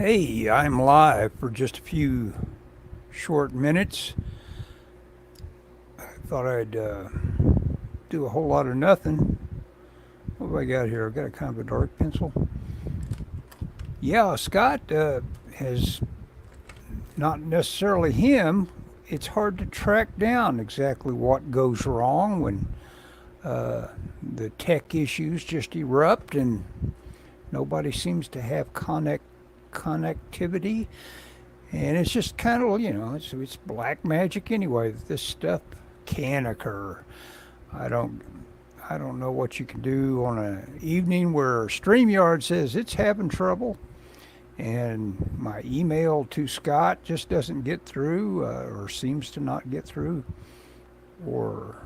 Hey, I'm live for just a few short minutes. I thought I'd do a whole lot of nothing. What have I got here? I've got a kind of a dark pencil. Yeah, Scott has not necessarily him. It's hard to track down exactly what goes wrong when the tech issues just erupt and nobody seems to have connectivity. And it's just kind of, it's black magic anyway. This stuff can occur. I don't I don't know what you can do on an evening where StreamYard says it's having trouble, and my email to Scott just doesn't get through, or seems to not get through, or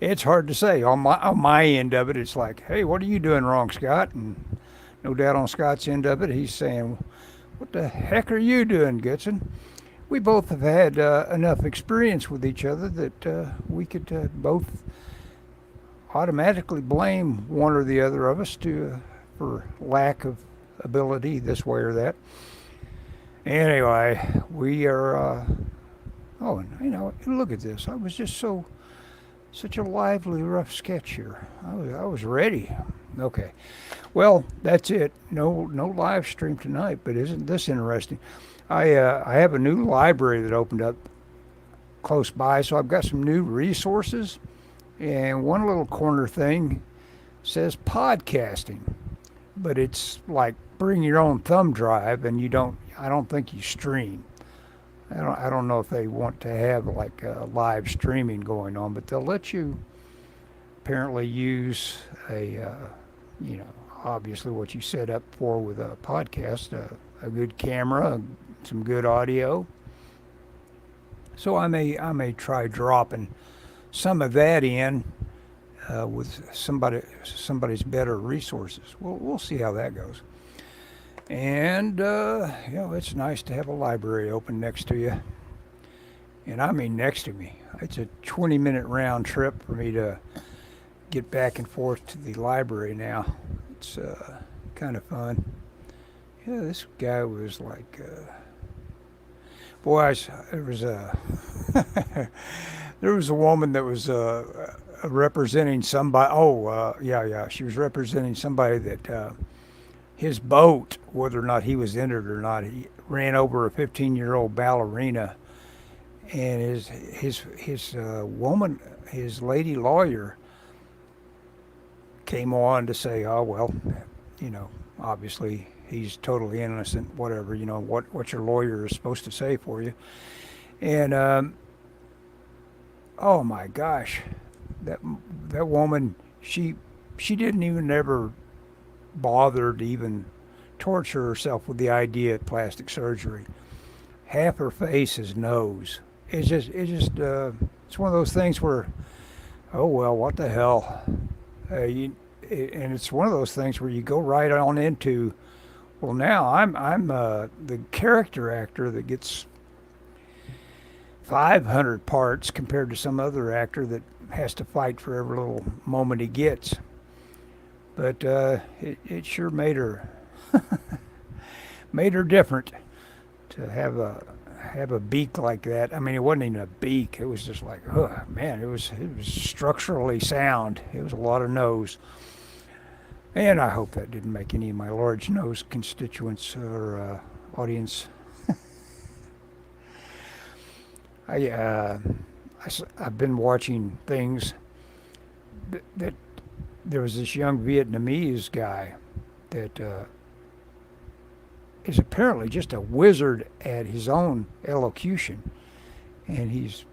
it's hard to say. On my end of it, it's like, hey, what are you doing wrong, Scott? And no doubt on Scott's end of it, he's saying, what the heck are you doing, Goodson? We both have had enough experience with each other that we could both automatically blame one or the other of us for lack of ability this way or that. Anyway, we are. Oh, look at this. I was just such a lively, rough sketch here. I was ready. Okay. Well, that's it. No live stream tonight, but isn't this interesting? I have a new library that opened up close by, so I've got some new resources, and one little corner thing says podcasting, but it's like bring your own thumb drive, and I don't think you stream. I don't know if they want to have like live streaming going on, but they'll let you apparently use you know, obviously what you set up for with a podcast, a good camera, some good audio. So I may try dropping some of that in with somebody's better resources. We'll see how that goes. And it's nice to have a library open next to you, and I mean next to me. It's a 20-minute round trip for me to get back and forth to the library now. It's kind of fun. Yeah, this guy was like, boy, there was a there was a woman that was representing somebody. Oh, yeah, she was representing somebody that his boat, whether or not he was in it or not, he ran over a 15-year-old ballerina, and his woman, his lady lawyer, came on to say, oh well, obviously he's totally innocent, whatever, what your lawyer is supposed to say for you. And oh my gosh, that that woman, she didn't even ever bother to even torture herself with the idea of plastic surgery. Half her face is nose. It's one of those things where, oh well, what the hell. And it's one of those things where you go right on into, well, now I'm the character actor that gets 500 parts compared to some other actor that has to fight for every little moment he gets. But it sure made her different to have a beak like that. I mean, it wasn't even a beak. It was just like, oh man, it was structurally sound. It was a lot of nose. And I hope that didn't make any of my large nose constituents or audience. I, uh, I've been watching things that there was this young Vietnamese guy that is apparently just a wizard at his own elocution. And he's,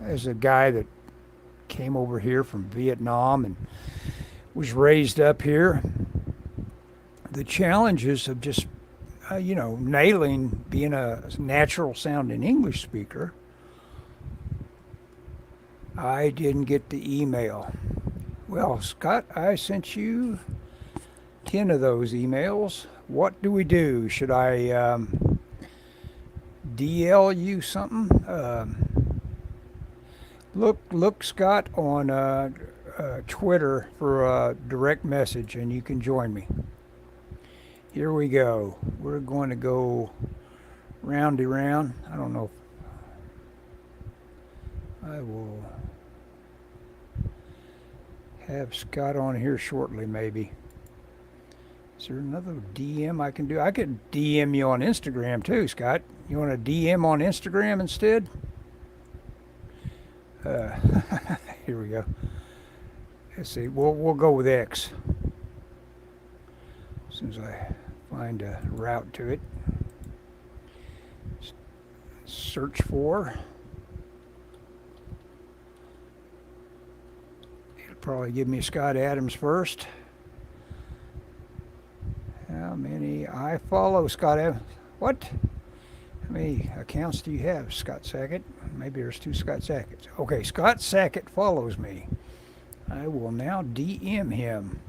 as a guy that came over here from Vietnam and was raised up here, the challenges of just, nailing being a natural sounding English speaker. I didn't get the email. Well, Scott, I sent you 10 of those emails. What do we do? Should I DL you something? Look, Scott, on Twitter for a direct message, and you can join me. Here we go. We're going to go roundy round. I don't know if I will have Scott on here shortly, maybe. Is there another DM I can do? I could DM you on Instagram too, Scott. You want to DM on Instagram instead? Uh, Here we go. Let's see. We'll go with X. As soon as I find a route to it. Search for. It'll probably give me Scott Adams first. How many I follow Scott Adams? What? How many accounts do you have, Scott Sackett? Maybe there's 2 Scott Sacketts. Okay, Scott Sackett follows me. I will now DM him.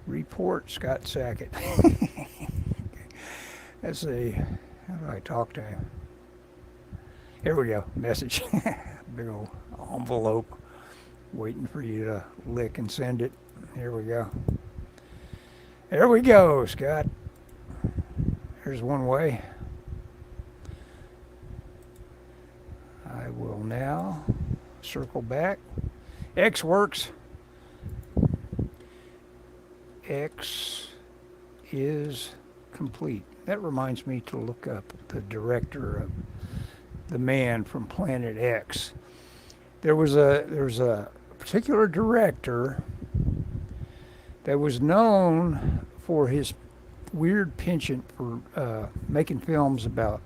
Report Scott Sackett. Let's see. How do I talk to him? Here we go. Message. Big old envelope waiting for you to lick and send it. Here we go. There we go, Scott. There's one way. I will now circle back. X works. X is complete. That reminds me to look up the director of the man from Planet X. There was a particular director that was known for his weird penchant for making films about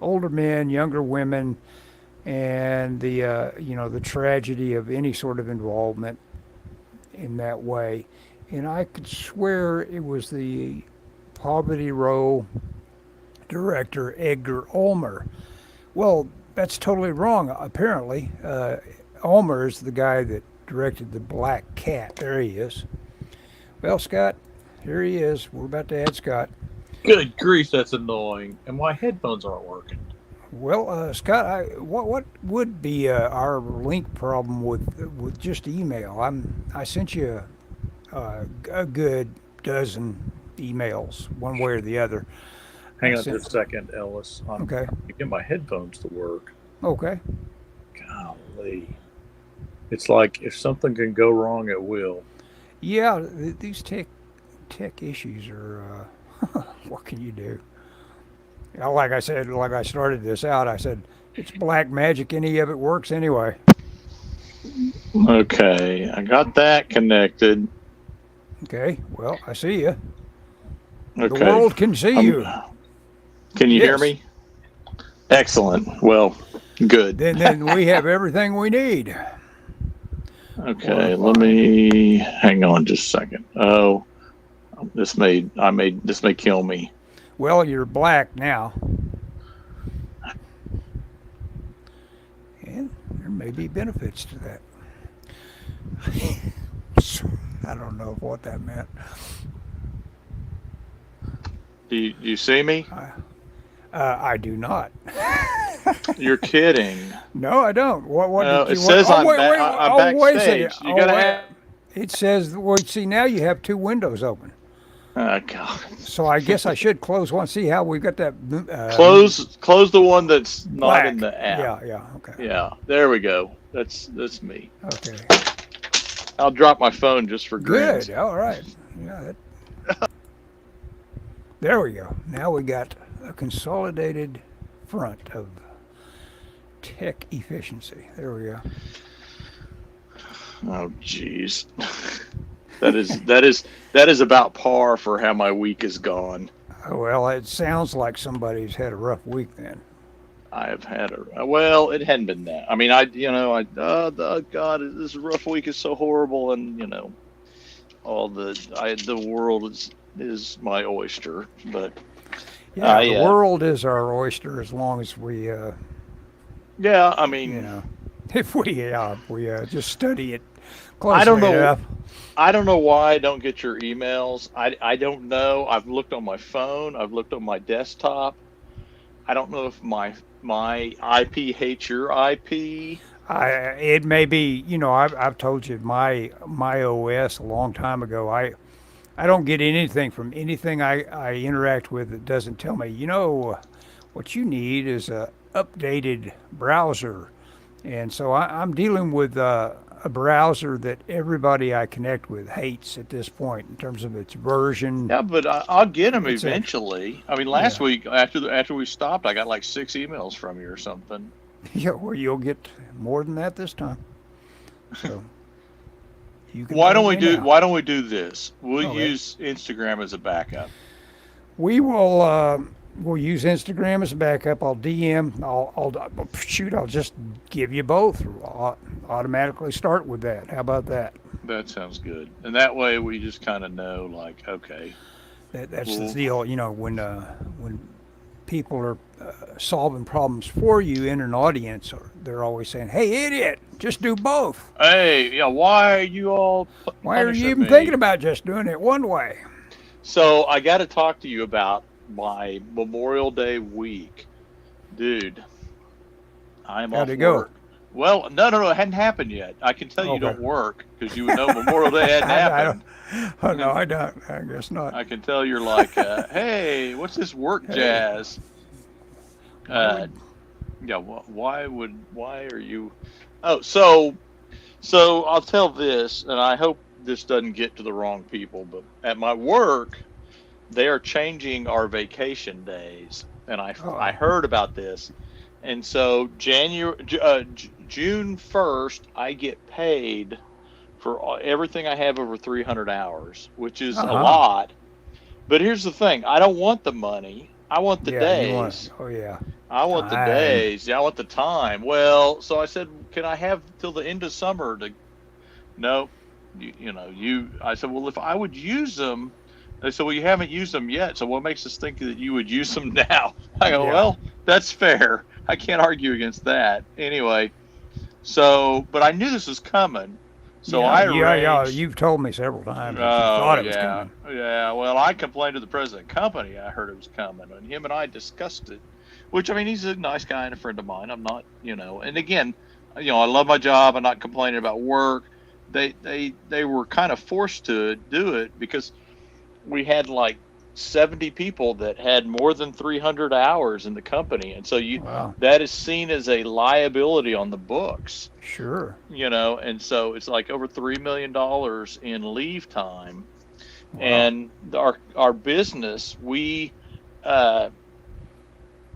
older men, younger women, and the tragedy of any sort of involvement in that way. And I could swear it was the Poverty Row director Edgar Ulmer. Well, that's totally wrong, apparently. Ulmer is the guy that directed The Black Cat. There he is. Well, Scott, here he is. We're about to add Scott. Good grief, that's annoying. And my headphones aren't working. Well, Scott, what would be our link problem with just email? I sent you a good dozen emails, one way or the other. Hang on just a second, Ellis. I'm okay. trying to get my headphones to work. Okay. Golly. It's like if something can go wrong, it will. Yeah, these tech issues are, what can you do? Like I said, like I started this out, I said, it's black magic. Any of it works anyway. Okay, I got that connected. Okay, well, I see you. Okay. The world can see you. Can you hear me? Excellent. Well, good. Then we have everything we need. Okay, let me hang on just a second. Oh, this may kill me. Well, you're black now. And there may be benefits to that. I don't know what that meant. Do you see me? I do not. You're kidding. No, I don't. What it says I'm backstage. You gotta have. It says, well, see, now you have 2 windows open. Oh, God. So I guess I should close one. See how we've got that. Close the one that's black. Not in the app. Yeah, okay. Yeah, there we go. That's me. Okay. I'll drop my phone just for grins. Good. All right. Yeah. There we go. Now we got a consolidated front of tech efficiency. There we go. Oh, jeez. That is about par for how my week is gone. Well, it sounds like somebody's had a rough week then. I have had well, it hadn't been that. I mean, God, this rough week is so horrible, and the world is my oyster, but the world is our oyster as long as we yeah, I mean, if we just study it closely enough. I don't know why I don't get your emails. I don't know. I've looked on my phone. I've looked on my desktop. I don't know if my IP hates your IP. It may be, I've told you my OS a long time ago. I don't get anything from anything I interact with that doesn't tell me, what you need is a updated browser. And so I'm dealing with a browser that everybody I connect with hates at this point in terms of its version, Yeah, but I'll get them etc. eventually. I mean, last Yeah, week after we stopped, I got like 6 emails from you or something. yeah. Well, you'll get more than that this time. So you can blame me now. Why don't we do this? We'll Okay. use Instagram as a backup. We will. We'll use Instagram as a backup. I'll DM. I'll just give you both. I'll automatically start with that. How about that? That sounds good. And that way we just kind of know, like, okay, That's the well, deal. When people are solving problems for you in an audience, or they're always saying, "Hey, idiot, just do both." hey, yeah, why are you all Why are you punishing even thinking me? about just doing it one way? So I got to talk to you about my Memorial Day week. Dude, I'm How'd off it go? work. Well, no, it hadn't happened yet. I can tell you Okay. don't work because you would know Memorial Day hadn't I don't. happened. Oh, no, I don't. I guess not. I can tell you're like, hey, what's this work Hey, jazz? why Uh, would? yeah, why are you? Oh, so I'll tell this, and I hope this doesn't get to the wrong people, but at my work, they are changing our vacation days, and I Oh, heard about this, and so June 1st, I get paid for everything I have over 300 hours, which is uh a huh. lot. But here's the thing: I don't want the money. I want the Yeah, you want? days. Oh yeah, I want the time. days. Yeah, I want the time. Well, so I said, can I have till the end of summer to? No, you. I said, well, if I would use them, they said, well, you haven't used them yet. So what makes us think that you would use them now? I go, Yeah. well, that's fair. I can't argue against that. Anyway, so but I knew this was coming, so Yeah, I yeah, yeah. arranged. You've told me several times that you Oh thought it was yeah, coming. yeah. Well, I complained to the president of the company. I heard it was coming, and him and I discussed it. Which I mean, he's a nice guy and a friend of mine. I'm not, And again, I love my job. I'm not complaining about work. They were kind of forced to do it because we had like 70 people that had more than 300 hours in the company, and so you Wow. that is seen as a liability on the books. Sure. And so it's like over $3 million in leave time, Wow. and our business uh,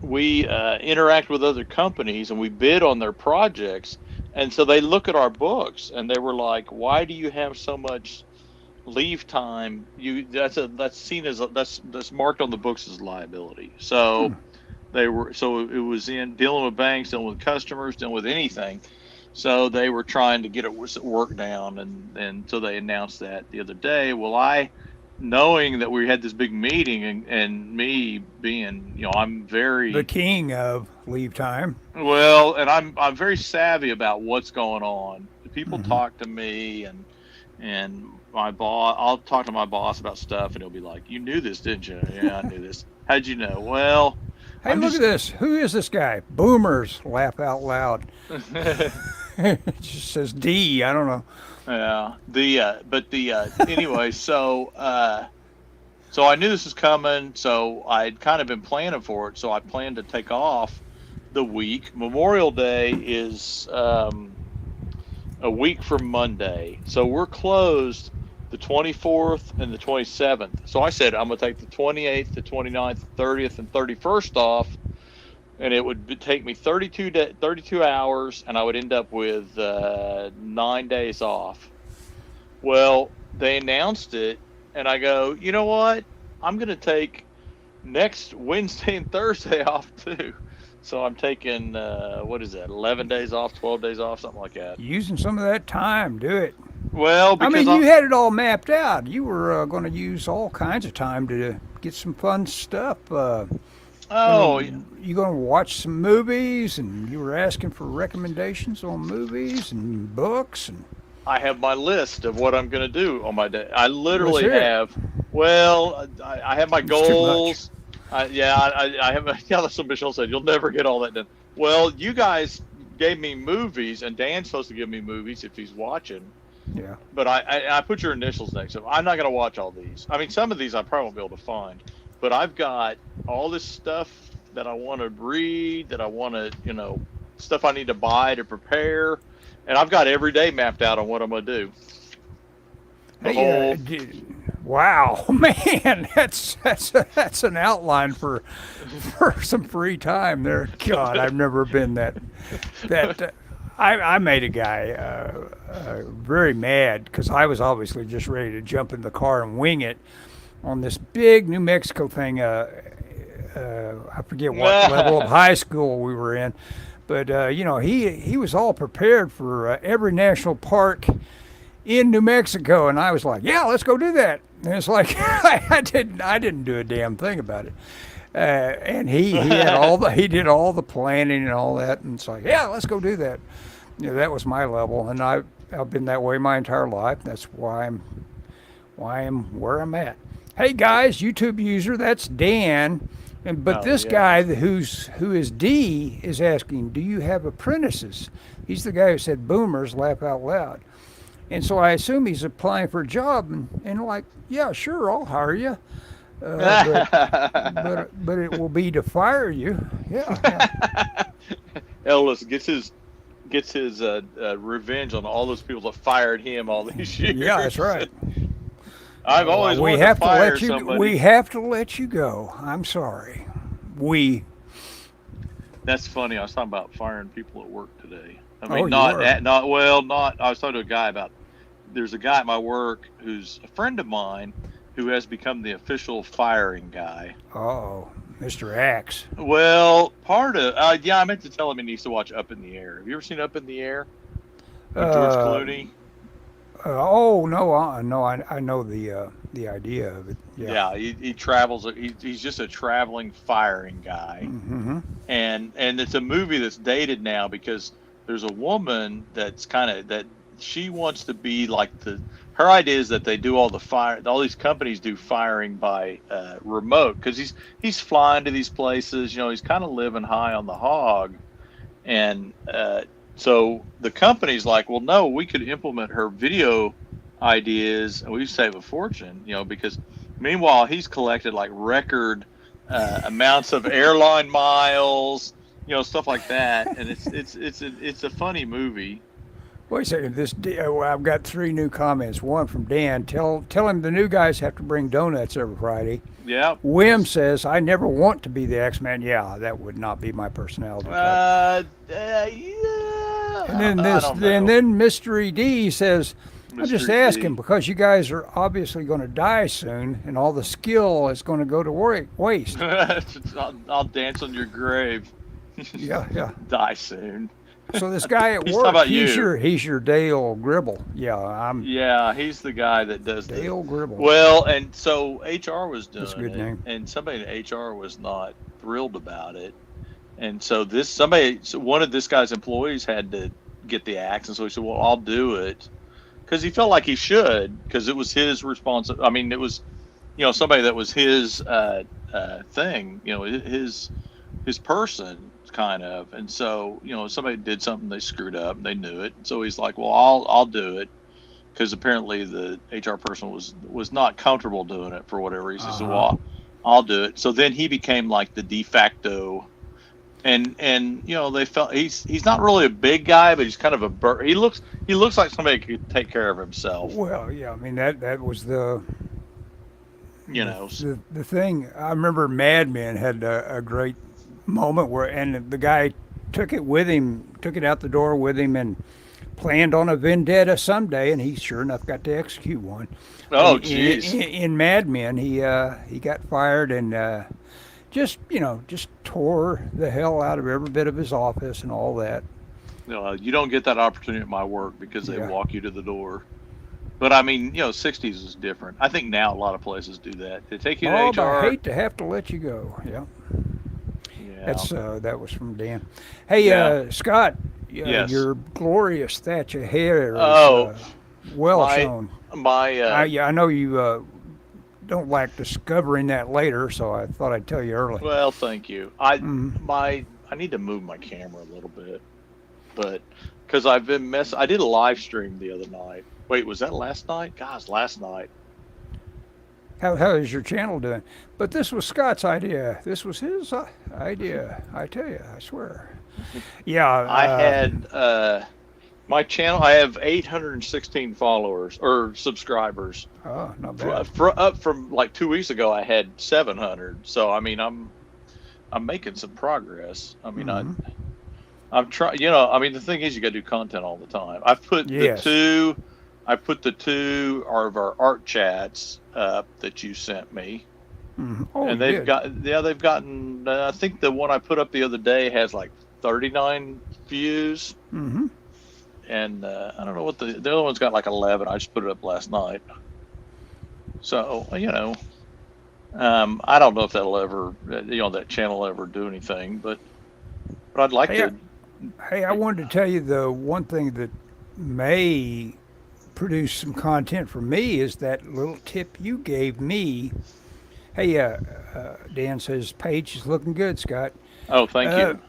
we interact with other companies and we bid on their projects, and so they look at our books and they were like, why do you have so much leave time? That's seen as that's marked on the books as liability. Hmm. So it was in dealing with banks, dealing with customers, dealing with anything. So they were trying to get it work down, and so they announced that the other day. Well, knowing that we had this big meeting, and me being, I'm The very king of leave time. well, and I'm very savvy about what's going on. People Hmm. talk to me, and my boss. I'll talk to my boss about stuff, and he'll be like, "You knew this, didn't you?" Yeah, I knew this. How'd you know? Well, Hey, I'm look at just. this. Who is this guy? Boomers laugh out loud. It just says D. I don't know. Yeah. But anyway, so I knew this was coming, so I'd kind of been planning for it. So I planned to take off the week. Memorial Day is a week from Monday, so we're closed the 24th and the 27th. So I said I'm going to take the 28th, the 29th, 30th, and 31st off, and it would take me 32 hours, and I would end up with 9 days off. Well, they announced it, and I go, you know what? I'm going to take next Wednesday and Thursday off too. So I'm taking, what is that, 11 days off, 12 days off, something like that. Using some of that time, do it. Well, I because mean, you had it all mapped out. You were going to use all kinds of time to get some fun stuff. oh, yeah, You going to watch some movies, and you were asking for recommendations on movies and books, and I have my list of what I'm going to do on my day. I let's literally hear it. have, well, I have my It's too much. goals. I have. Yeah, that's what Michelle said. You'll never get all that done. Well, you guys gave me movies, and Dan's supposed to give me movies if he's watching. Yeah. But I put your initials next to them. I'm not going to watch all these. I mean, some of these I probably won't be able to find. But I've got all this stuff that I want to read, that I want to, stuff I need to buy to prepare. And I've got every day mapped out on what I'm going to do. Wow, man, that's an outline for some free time there. God, I've never been that. I made a guy very mad because I was obviously just ready to jump in the car and wing it on this big New Mexico thing. I forget what level of high school we were in, but he was all prepared for every national park in New Mexico, and I was like, yeah, let's go do that. And it's like I didn't do a damn thing about it. And he did all the planning and all that, and it's like, yeah, let's go do that. That was my level, and I've been that way my entire life. That's why I'm where I'm at. Hey guys, YouTube user, that's Dan, but this guy who is D is asking, do you have apprentices? He's the guy who said boomers laugh out loud. And so I assume he's applying for a job, and like, yeah, sure, I'll hire you, but it will be to fire you. Yeah. Ellis gets his revenge on all those people that fired him all these years. Yeah, that's right. I've always wanted to fire somebody. We have to let you go. I'm sorry. That's funny. I was talking about firing people at work today. I I mean, was talking to a guy about, there's a guy at my work who's a friend of mine who has become the official firing guy. Oh, Mr. Axe. Well, I meant to tell him he needs to watch Up in the Air. Have you ever seen Up in the Air with George Clooney? No, I know the idea of it. Yeah, he travels. He's just a traveling firing guy, and it's a movie that's dated now because there's a woman that she wants to be like her idea is that they do all these companies do firing by remote, because he's flying to these places, he's kind of living high on the hog, and so the company's like, well, no, we could implement her video ideas and we save a fortune, because meanwhile he's collected like record amounts of airline miles, stuff like that, and it's a funny movie. Wait a second. I've got 3 new comments. One from Dan. Tell him the new guys have to bring donuts every Friday. Yeah. Wim says, I never want to be the X-Man. Yeah, that would not be my personality. Yeah. And then Mystery D says, I'm just asking because you guys are obviously going to die soon, and all the skill is going to go to waste. I'll dance on your grave. Yeah. Die soon. So this guy at He's work, about he's you. your Dale Gribble. Yeah, He's the guy that does Dale Gribble. Well, and so HR was doing That's a good it, name. and somebody in HR was not thrilled about it, and so one of this guy's employees had to get the axe, and so he said, "Well, I'll do it," because he felt like he should, because it was his responsibility. I mean, it was, somebody that was his thing, his person. Kind of, and so somebody did something, they screwed up, and they knew it. So he's like, "Well, I'll do it," because apparently the HR person was not comfortable doing it for whatever reason. So, well, I'll do it. So then he became like the de facto, and they felt he's not really a big guy, but he's kind of he looks like somebody who could take care of himself. Well, yeah, I mean that was the thing. I remember Mad Men had a great moment and the guy took it out the door with him and planned on a vendetta someday, and he sure enough got to execute one. Oh, jeez. In Mad Men, he got fired and just tore the hell out of every bit of his office and all that. You don't get that opportunity at my work because they walk you to the door. But I mean, 60s is different. I think now a lot of places do that. They take you to HR. But I hate to have to let you go. Yeah. That was from Dan. Hey, Scott, yes. Your glorious thatch of hair is shown. I I know you don't like discovering that later, so I thought I'd tell you early. Well, thank you. I need to move my camera a little bit, but because I've been I did a live stream the other night. Wait, was that last night? Gosh, last night. How is your channel doing? But this was Scott's idea. This was his idea. I tell you, I swear. Yeah. I had my channel. I have 816 followers or subscribers. Oh, not bad. Up from like 2 weeks ago, I had 700. So I mean, I'm making some progress. I mean, I'm trying. You know, I mean, the thing is, you got to do content all the time. I've put the two. I put the two of our art chats up that you sent me, Oh, and they've gotten. I think the one I put up the other day has like 39 views. And I don't know what the other one's got, like 11. I just put it up last night. So you know, I don't know if that'll ever, that channel will ever do anything, but I'd like to. Hey, I wanted to tell you the one thing that may produce some content for me is that little tip you gave me. Hey, Dan says page is looking good, Scott. Oh, thank you.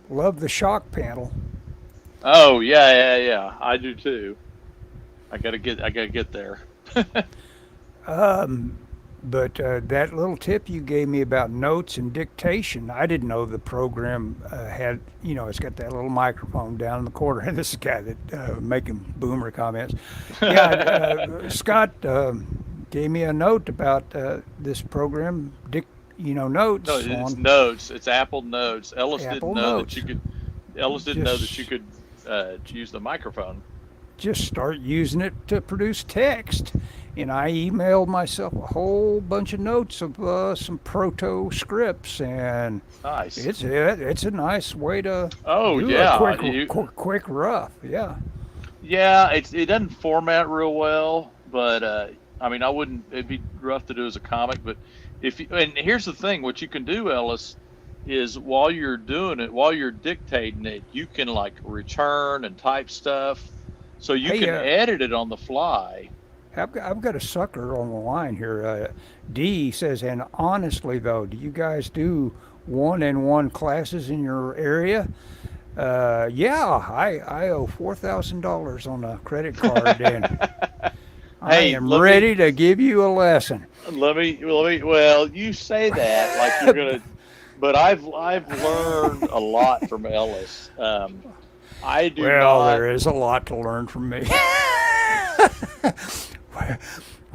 Love the shock panel. Oh yeah. I do too. I gotta get there. But that little tip you gave me about notes and dictation, I didn't know the program had, it's got that little microphone down in the corner. And this is a guy that making boomer comments. Yeah, Scott gave me a note about this program, notes. No, it's Notes. It's Apple Notes. Ellis Apple didn't know Notes. that you could. Ellis didn't know that you could use the microphone. Just start using it to produce text. And I emailed myself a whole bunch of notes of some proto scripts, and nice. It's a nice way to do a quick rough. Yeah, it doesn't format real well, but I mean, it'd be rough to do as a comic, but and here's the thing, what you can do, Ellis, is while you're doing it, while you're dictating it, you can like return and type stuff, so you can edit it on the fly. I've got a sucker on the line here. D says, and honestly though, do you guys do one-on-one classes in your area? Yeah, I owe $4,000 on a credit card, and I am ready to give you a lesson. Let me. Well, you say that like you're gonna, but I've learned a lot from Ellis. I do. Well, there is a lot to learn from me.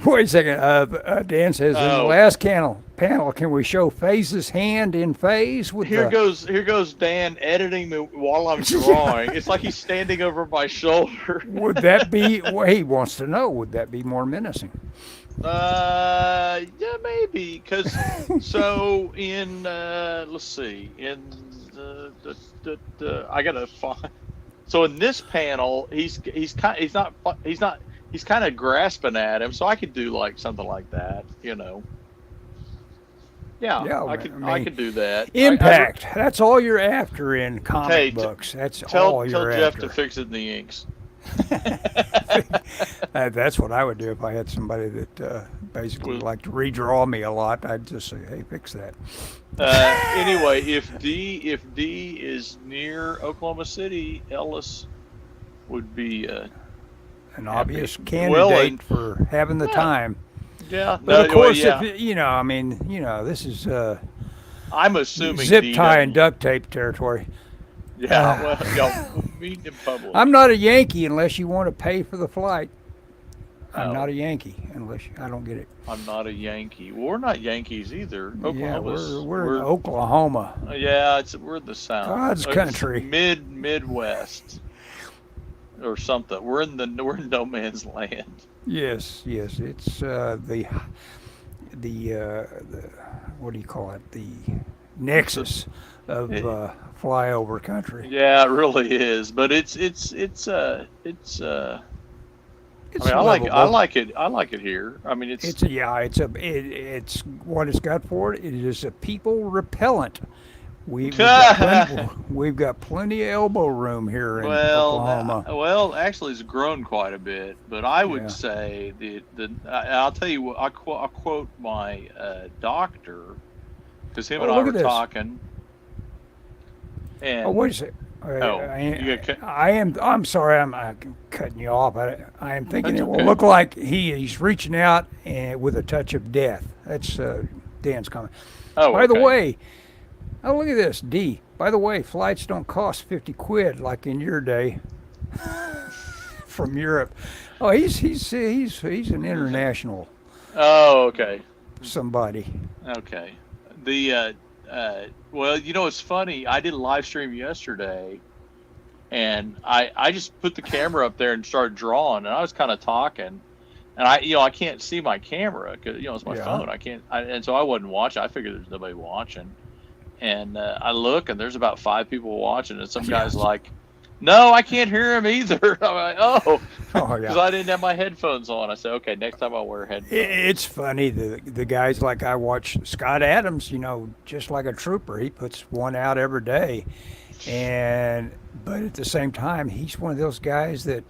Wait a second. Dan says, in the last panel, can we show Faze's hand in phase? With here goes Dan editing me while I'm drawing. It's like he's standing over my shoulder. Would that be? Well, he wants to know. Would that be more menacing? Yeah, maybe. Because so in let's see, in I gotta find. So in this panel, he's kind of grasping at him, so I could do like something like that, Yeah, I could do that. Impact. That's all you're after in comic books. That's all you're after. Tell Jeff to fix it in the inks. That's what I would do if I had somebody that basically liked to redraw me a lot. I'd just say, "Hey, fix that." Anyway, if D is near Oklahoma City, Ellis would be an obvious candidate for having the time. Yeah, but of course, if this is I'm assuming zip tie and duct tape territory. Yeah, y'all meet in public. I'm not a Yankee unless you want to pay for the flight. I'm not a Yankee unless I don't get it. I'm not a Yankee. Well, we're not Yankees either. We're in Oklahoma. Yeah, we're the South. God's country. Midwest. Or something. We're in no man's land. Yes. It's the what do you call it? The nexus of flyover country. Yeah, it really is. But it's I like it here. I mean, it's what it's got for it. It is a people repellent We've got plenty of elbow room here in Well, Oklahoma. actually, it's grown quite a bit, but I would Yeah. say I'll tell you what I'll quote my doctor because him Oh, and I look were at this. talking, Oh, and wait a second. you got I'm sorry. I'm cutting you off. I am thinking that's it will okay. look like he's reaching out and with a touch of death. That's Dan's comment. Oh, By the okay. way, oh look at this, D. By the way, flights don't cost 50 quid like in your day from Europe. Oh, he's an international Oh, okay. somebody. Okay. The well, it's funny. I did a live stream yesterday, and I just put the camera up there and started drawing, and I was kind of talking, and I can't see my camera because it's my Yeah. phone. I can't, and so I wasn't watching. I figured there's nobody watching, and I look, and there's about 5 people watching, and some guy's Yes. like, "No, I can't hear him either." I'm like, "Oh," Oh because yeah. I didn't have my headphones on. I said, "Okay, next time I'll wear headphones." It's funny the guys like I watch Scott Adams, just like a trooper. He puts one out every day, but at the same time, he's one of those guys that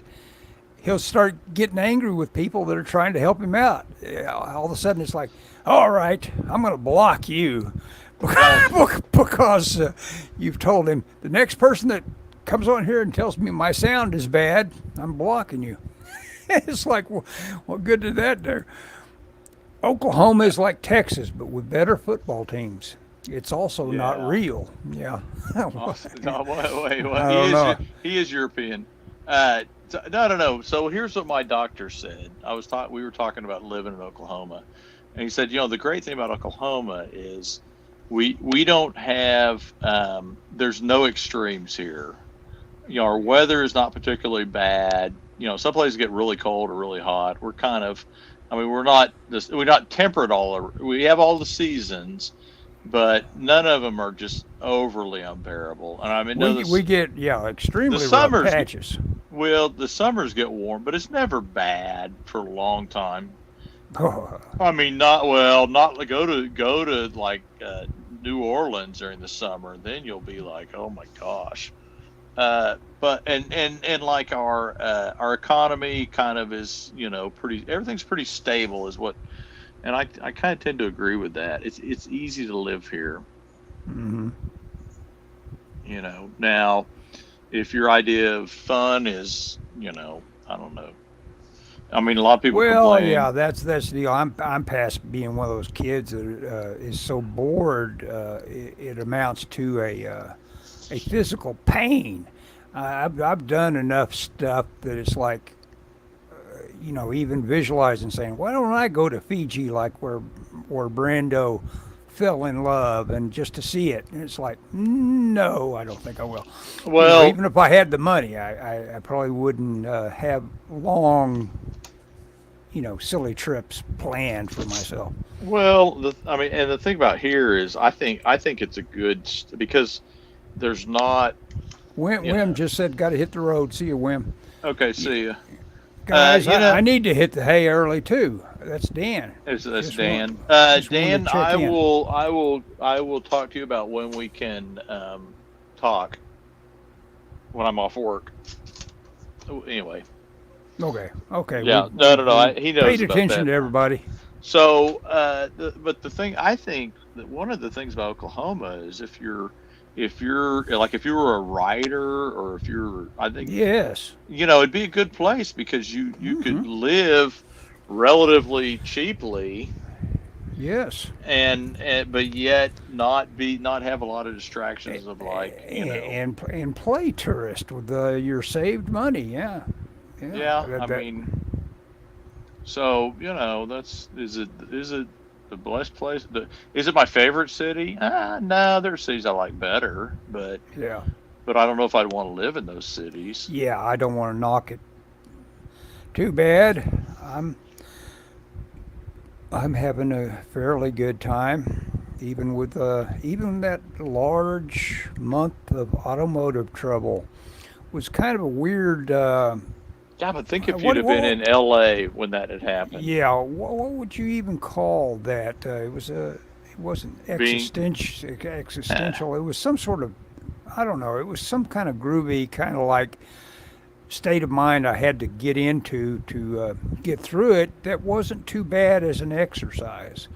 he'll start getting angry with people that are trying to help him out. All of a sudden, it's like, all right, I'm going to block you Well, because you've told him the next person that comes on here and tells me my sound is bad, I'm blocking you. It's like, well, what good did that do? Oklahoma is like Texas, but with better football teams. It's also not yeah. real. Yeah. Oh, no, wait. I don't know. He is European. No. So here's what my doctor said. We were talking about living in Oklahoma, and he said, the great thing about Oklahoma is we don't have there's no extremes here. Our weather is not particularly bad. Some places get really cold or really hot. We're kind of, we're not temperate all over. We have all the seasons, but none of them are just overly unbearable. And no, We get the extremely rough summers patches. the summers get warm, but it's never bad for a long time. Oh, Not go to like New Orleans during the summer, then you'll be like, oh my gosh. But and like our economy kind of is pretty, everything's pretty stable is what, and I kind of tend to agree with that. It's easy to live here. hmm Now if your idea of fun is I don't know. A lot of people Well, complain. yeah, that's the deal. I'm past being one of those kids that is so bored it amounts to a physical pain. I've done enough stuff that it's like, even visualizing saying, why don't I go to Fiji like where Brando fell in love and just to see it? And it's like, no, I don't think I will. Well, Even if I had the money, I probably wouldn't have long, silly trips planned for myself. and the thing about here is, I think it's a good because there's not, you Wim know. just said, got to hit the road. See you, Wim. Okay, see ya. Guys, You know, I need to hit the hay early too. That's Dan. that's Just want, Dan. just wanted Dan, to check in. I will talk to you about when we can talk when I'm off work. Anyway, Okay. yeah, We he knows paid about attention that. to everybody. So, but the thing, I think that one of the things about Oklahoma is if you're like, if you were a writer, or if you're, I think, Yes. it'd be a good place because you hmm could live relatively cheaply, Yes. and but yet not have a lot of distractions of, like, And play tourist with your saved money. Yeah. Yeah. yeah, That, so is it the blessed place? Is it my favorite city? No, there are cities I like better, yeah. but I don't know if I'd want to live in those cities. Yeah. I don't want to knock it too bad. I'm having a fairly good time, even with even that large month of automotive trouble was kind of a weird. Yeah, but think if you'd What, have been what? in L.A. when that had happened. Yeah, what would you even call that? it wasn't being existential. It was some sort of, I don't know. It was some kind of groovy, kind of like state of mind I had to get into to get through it. That wasn't too bad as an exercise.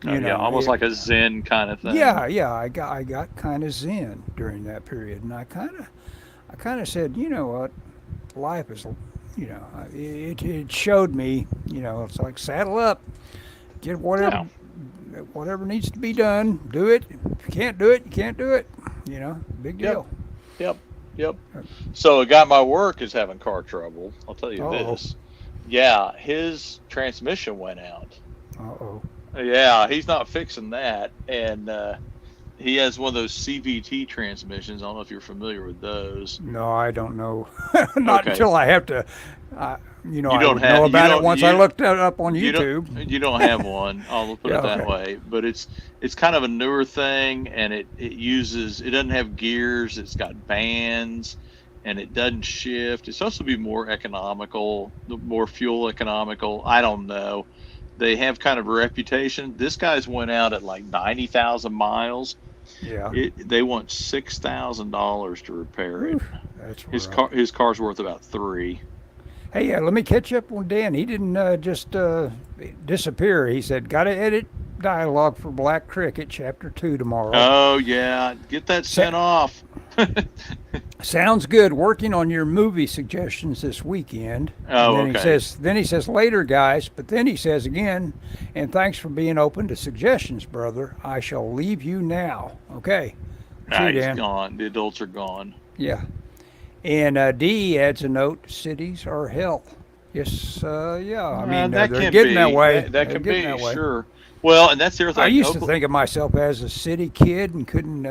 oh, yeah, almost like a Zen kind of thing. Yeah, yeah. I got kind of zen during that period, and I kind of said, you know what, life is, it showed me, it's like saddle up, get Yeah. whatever needs to be done, do it. If you can't do it, you can't do it. Big Yep. deal. Yep. Yep. So a guy at my work is having car trouble. I'll tell you Uh-oh. this. Yeah, his transmission went out. Uh-oh. Yeah, he's not fixing that, and he has one of those CVT transmissions. I don't know if you're familiar with those. No, I don't know. Not Okay. until I have to, You I don't would have know you about it don't once you I looked it up on you YouTube. don't you don't have one. I'll put Yeah, it that okay. way. But it's kind of a newer thing, and it doesn't have gears. It's got bands, and it doesn't shift. It's supposed to be more economical, more fuel economical. I don't know. They have kind of a reputation. This guy's went out at like 90,000 miles. Yeah. They want $6,000 to repair it. Whew, that's rough. His car's worth about $3. Hey, let me catch up on Dan. He didn't just disappear. He said, got to edit dialogue for Black Cricket Chapter 2 tomorrow. Oh yeah, get that sent off. Sounds good. Working on your movie suggestions this weekend. Oh, And okay. then he says later, guys. But then he says again, and thanks for being open to suggestions, brother. I shall leave you now. Okay. See Nah, you, he's Dan. gone. The adults are gone. Yeah. And D adds a note: cities are hell. Yes. Yeah. I mean, That they're can getting be. that way. That They're can getting be, that way. sure. Well, and that's the other thing. I used to think of myself as a city kid and couldn't,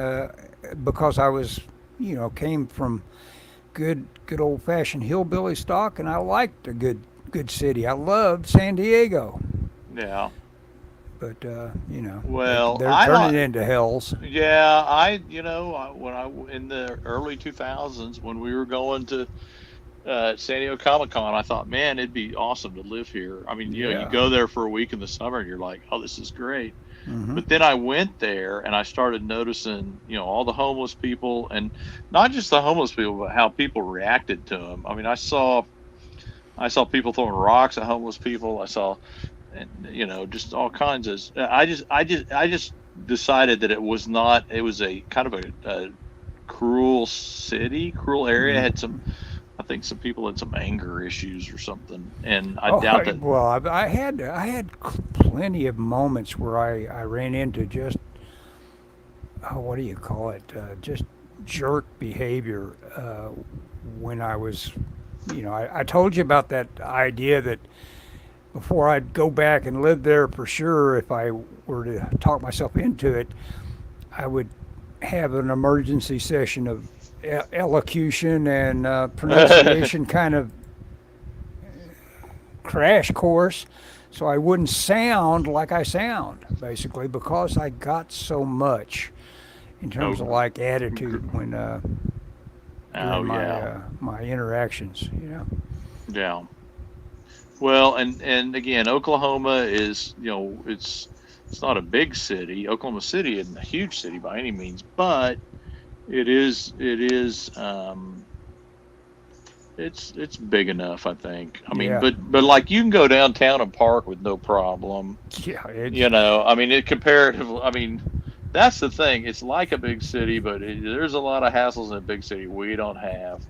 because I was, came from good old fashioned hillbilly stock, and I liked a good city. I loved San Diego, Yeah. but Well, they're I turning like. into hells. Yeah, when I in the early 2000s when we were going to San Diego Comic Con, I thought, man, it'd be awesome to live here. I mean, you Yeah. go there for a week in the summer, and you're like, oh, this is great. Hmm. But then I went there and I started noticing, all the homeless people, and not just the homeless people, but how people reacted to them. I mean, I saw people throwing rocks at homeless people. I saw, and just all kinds of. I just decided that it was not. It was a kind of a cruel city, cruel area. Hmm. Had some. I think some people had some anger issues or something, and I Oh, doubt that. well, I had plenty of moments where I ran into just, what do you call it? Just jerk behavior when I was, I told you about that idea that before I'd go back and live there for sure, if I were to talk myself into it, I would have an emergency session of elocution and pronunciation kind of crash course so I wouldn't sound like I sound, basically, because I got so much in terms of Oh, like attitude when oh during my yeah, my interactions. yeah. Well, and again, Oklahoma is, it's not a big city. Oklahoma City isn't a huge city by any means, but it's big enough, I think. I mean, Yeah, but like you can go downtown and park with no problem. yeah, I mean, it comparatively. I mean, that's the thing. It's like a big city, but there's a lot of hassles in a big city we don't have.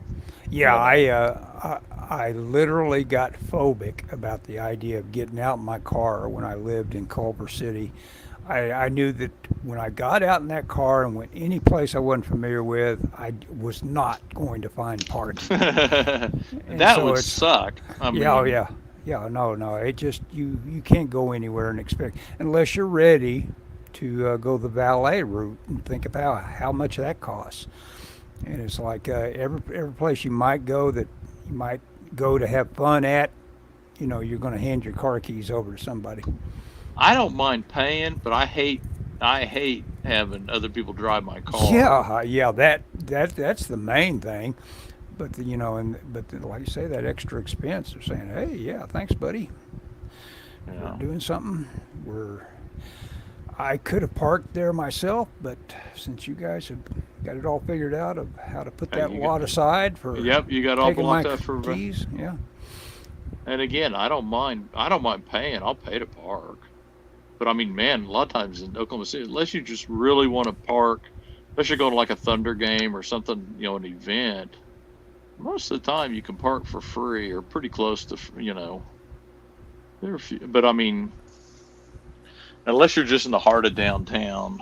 yeah. You know. I literally got phobic about the idea of getting out in my car when I lived in Culver City. I knew that when I got out in that car and went any place I wasn't familiar with, I was not going to find parking. And That so would it's suck. I yeah, oh, mean, yeah, yeah. No. It just you can't go anywhere and expect unless you're ready to go the valet route and think about how much that costs. And it's like every place you might go that you might go to have fun at, you're going to hand your car keys over to somebody. I don't mind paying, but I hate having other people drive my car. Yeah, yeah. That's the main thing. But like you say, that extra expense. They're saying, hey, yeah, thanks, buddy. We're Yeah. doing something. We're I could have parked there myself, but since you guys have got it all figured out of how to put Hey, that lot aside for yep, you got all taking my blocked out for. keys, yeah. And again, I don't mind. I don't mind paying. I'll pay to park. But I mean, man, a lot of times in Oklahoma City, unless you just really want to park, unless you're going to like a Thunder game or something, an event, most of the time you can park for free or pretty close to, there are a few, but I mean, unless you're just in the heart of downtown.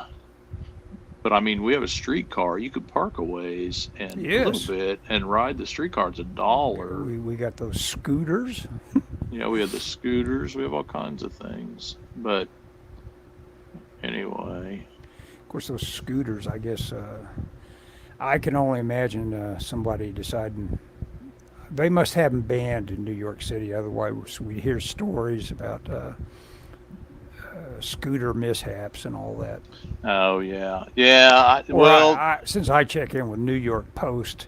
But I mean, we have a streetcar. You could park a ways and a little bit and ride the streetcar. It's $1. We got those scooters. Yeah, we have the scooters. We have all kinds of things. But anyway. Of course, those scooters, I guess, I can only imagine somebody deciding. They must have them banned in New York City. Otherwise, we hear stories about scooter mishaps and all that. Oh, yeah. Yeah. Since I check in with New York Post,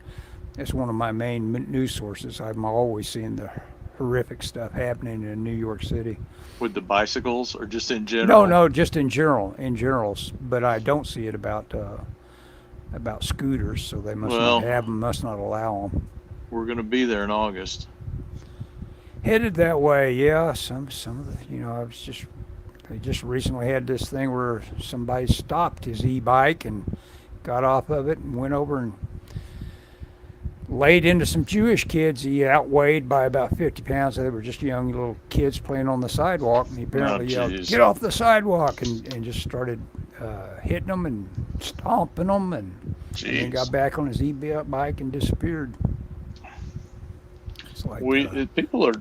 it's one of my main news sources. I'm always seeing the horrific stuff happening in New York City. With the bicycles or just in general? No, just in general. But I don't see it about scooters, so they must not have them, must not allow them. We're going to be there in August. Headed that way, yeah. Some of the, they just recently had this thing where somebody stopped his e-bike and got off of it and went over and laid into some Jewish kids he outweighed by about 50 pounds. They were just young little kids playing on the sidewalk, and he apparently yelled, "Get off the sidewalk," and just started hitting them and stomping them, and then got back on his e-bike and disappeared. It's like, people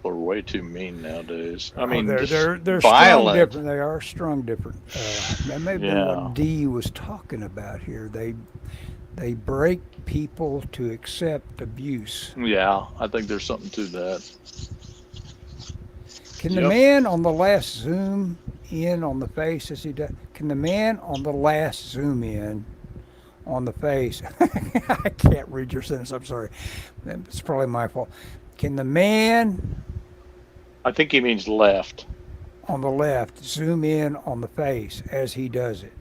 are way too mean nowadays. I mean, they're violent. Strung different. They are strung different. That may be what Dee was talking about here. They break people to accept abuse. Yeah, I think there's something to that. Can the man on the last zoom in on the face as he does? Can the man on the last zoom in on the face? I can't read your sentence. I'm sorry. It's probably my fault. Can the man? I think he means left. On the left, zoom in on the face as he does it.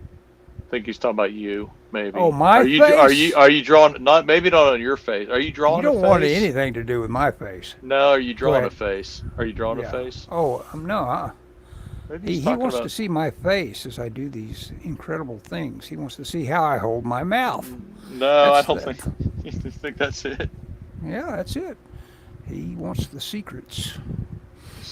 I think he's talking about you, maybe. Oh, my face? Are you drawing? Maybe not on your face. Are you drawing a face? You don't want anything to do with my face. No, are you drawing a face? Are you drawing a face? Oh, no. He wants to see my face as I do these incredible things. He wants to see how I hold my mouth. No, I don't think. You think that's it? Yeah, that's it. He wants the secrets.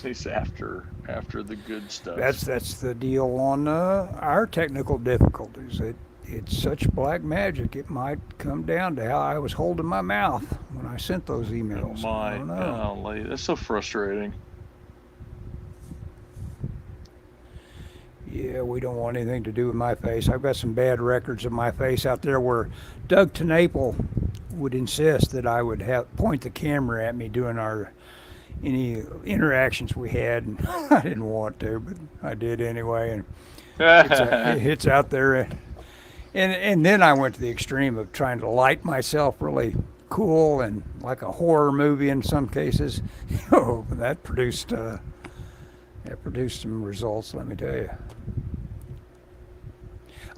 He's after the good stuff. That's the deal on our technical difficulties. It's such black magic. It might come down to how I was holding my mouth when I sent those emails. My golly, that's so frustrating. Yeah, we don't want anything to do with my face. I've got some bad records of my face out there where Doug TeNapel would insist that I would point the camera at me during any interactions we had, and I didn't want to, but I did anyway, and it's out there, and then I went to the extreme of trying to light myself really cool and like a horror movie in some cases. That produced some results, let me tell you.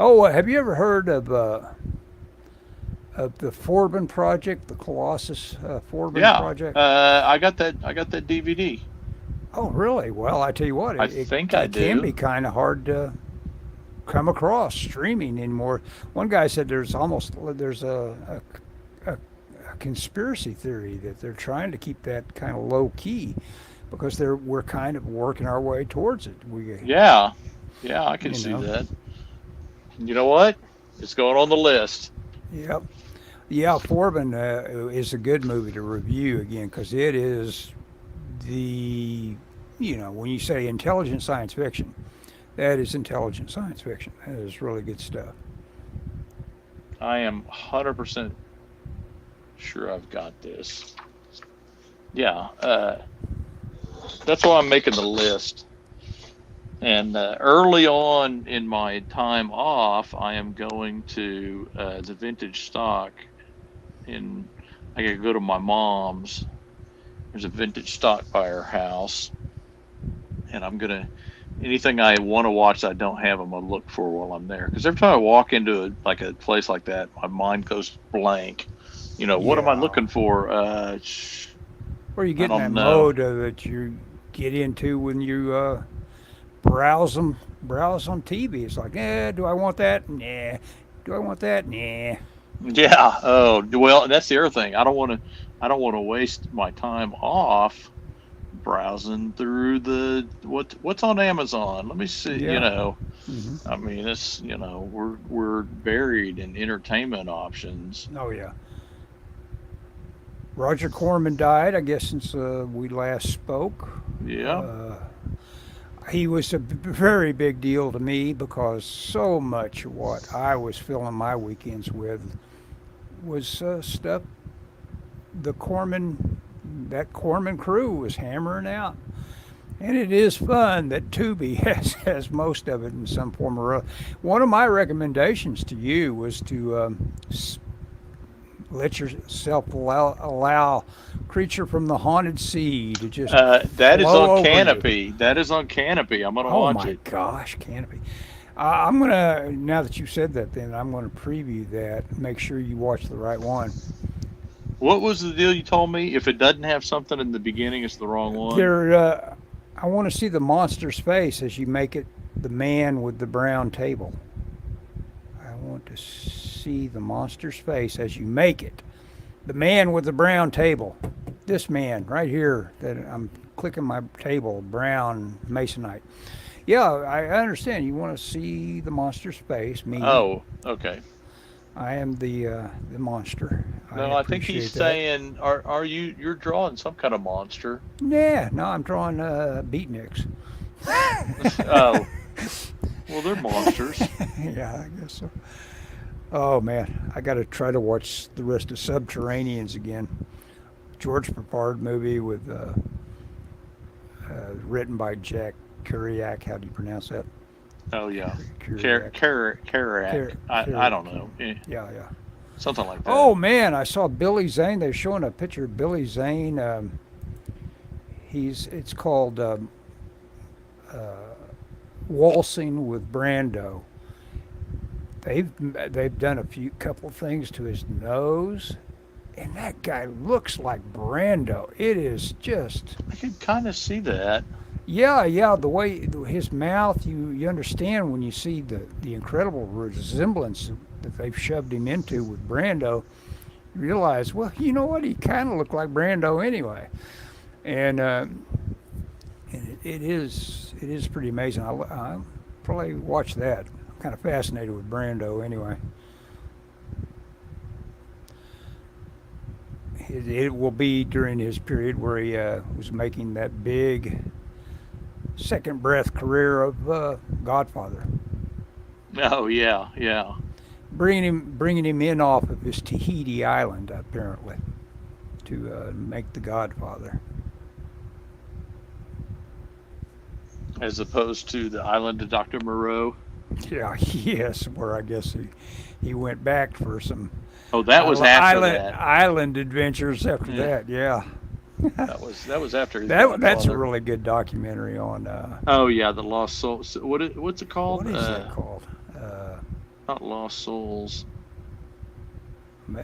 Oh, have you ever heard of the Corben project, the Colossus Corben project? Yeah, I got that DVD. Oh, really? Well, I tell you what, it can be kind of hard to come across streaming anymore. One guy said there's a conspiracy theory that they're trying to keep that kind of low key because we're kind of working our way towards it. Yeah, I can see that. You know what? It's going on the list. Yep. Yeah, Corben is a good movie to review again because it is when you say intelligent science fiction, that is intelligent science fiction. That is really good stuff. I am 100% sure I've got this. Yeah, that's why I'm making the list. And early on in my time off, I am going to the vintage stock. I gotta go to my mom's. There's a vintage stock by her house, and I'm gonna anything I want to watch that I don't have, I'm gonna look for while I'm there. Because every time I walk into a place like that, my mind goes blank. What am I Yeah. looking for? Or you I get in that don't know. mode that you get into when you browse on TV. It's like, do I want that? Nah. Do I want that? Nah. Yeah. Oh, well, and that's the other thing. I don't want to waste my time off browsing through what's on Amazon. Let me see. Yeah. Hmm. I mean, we're buried in entertainment options. Oh yeah. Roger Corman died, I guess, since we last spoke. Yeah. Uh, he was a very big deal to me because so much of what I was filling my weekends with was stuff the Corman, that Corman crew was hammering out. And it is fun that Tubi has most of it in some form or other. One of my recommendations to you was to let yourself allow Creature from the Haunted Sea to just That is flow on over you. Canopy. That is on Canopy. I'm gonna Oh watch my it. gosh, Canopy. I'm gonna, now that you said that, then I'm gonna preview that. Make sure you watch the right one. What was the deal you told me? If it doesn't have something in the beginning, it's the wrong one. I want to see the monster's face as you make it the man with the brown table. I want to see the monster's face as you make it the man with the brown table. This man right here that I'm clicking my table, brown masonite. Yeah, I understand. You want to see the monster's face, me. Oh, okay. I am the monster. I No, I think he's appreciate that. saying, are you're drawing some kind of monster? Yeah, no, I'm drawing beatniks. Oh, well, they're monsters. Yeah, I guess so. Oh man, I got to try to watch the rest of Subterraneans again. George Papard movie with written by Jack Kerouac. How do you pronounce that? Oh yeah, Kerouac. Kerouac. I don't know. Yeah, yeah. Something like that. Oh man, I saw Billy Zane. They're showing a picture of Billy Zane. It's called uh, Waltzing with Brando. They've done a couple things to his nose, and that guy looks like Brando. It is just, I can kind of see that. yeah, yeah. The way his mouth, you understand when you see the incredible resemblance that they've shoved him into with Brando. You realize, well, you know what? He kind of looked like Brando anyway, and it is pretty amazing. I'll probably watch that. I'm kind of fascinated with Brando anyway. It will be during his period where he was making that big second breath career of Godfather, Oh yeah, yeah. bringing him in off of his Tahiti island apparently to make the Godfather. As opposed to the Island of Dr. Moreau. Yeah, yes, where I guess he went back for some Oh, that was after that. island adventures after Yeah, that. Yeah, that was after his that's a Godfather. really good documentary on Oh yeah, the Lost Souls. What's it called? what is that called? Not Lost Souls.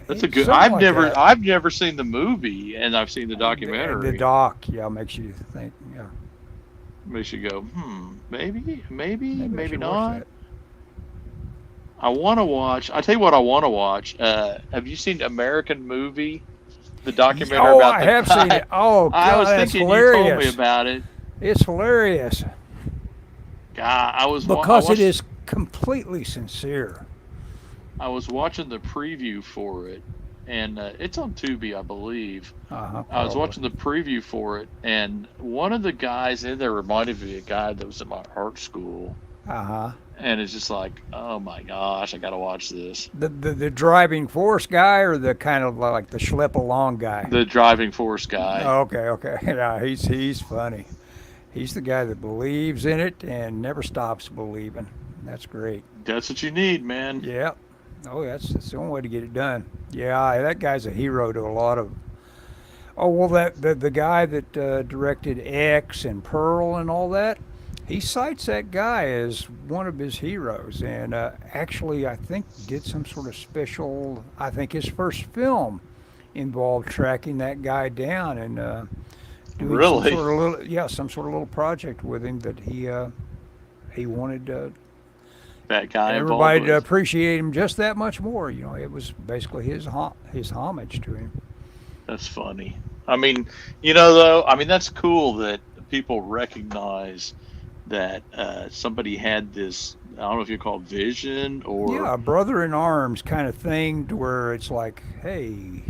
That's a It's good. something I've like never that. I've never seen the movie, and I've seen the The documentary. doc, yeah, makes you think. Yeah, Makes you go, maybe, maybe I maybe should watch not. that. I want to watch. I tell you what, I want to watch. Have you seen American Movie? The documentary Oh, about I the have seen guy. it. Oh I God, was that's thinking you told me hilarious. about it. It's hilarious God, I because it watched. is completely sincere. I was watching the preview for it, and it's on Tubi, I believe. Uh huh. I was Probably. watching the preview for it, and one of the guys in there reminded me of a guy that was in my art school, Uh huh. and it's just like, oh my gosh, I gotta watch this. The driving force guy or the kind of like the schlep along guy. The driving force guy. Okay, okay. Yeah, he's funny. He's the guy that believes in it and never stops believing. That's great. That's what you need, man. Yeah. Oh, that's the only way to get it done. Yeah, that guy's a hero to a lot of. Oh well, that the guy that directed X and Pearl and all that. he cites that guy as one of his heroes, and actually, I think did some sort of special. I think his first film involved tracking that guy down and doing some Really? sort of little, yeah, some sort of little project with him that he wanted That guy involved everybody to with. appreciate him just that much more. You know, it was basically his homage to him. That's funny. I mean, though, I mean, that's cool that people recognize that somebody had this. I don't know if you call it vision or. Yeah, a brother in arms kind of thing, to where it's like, hey,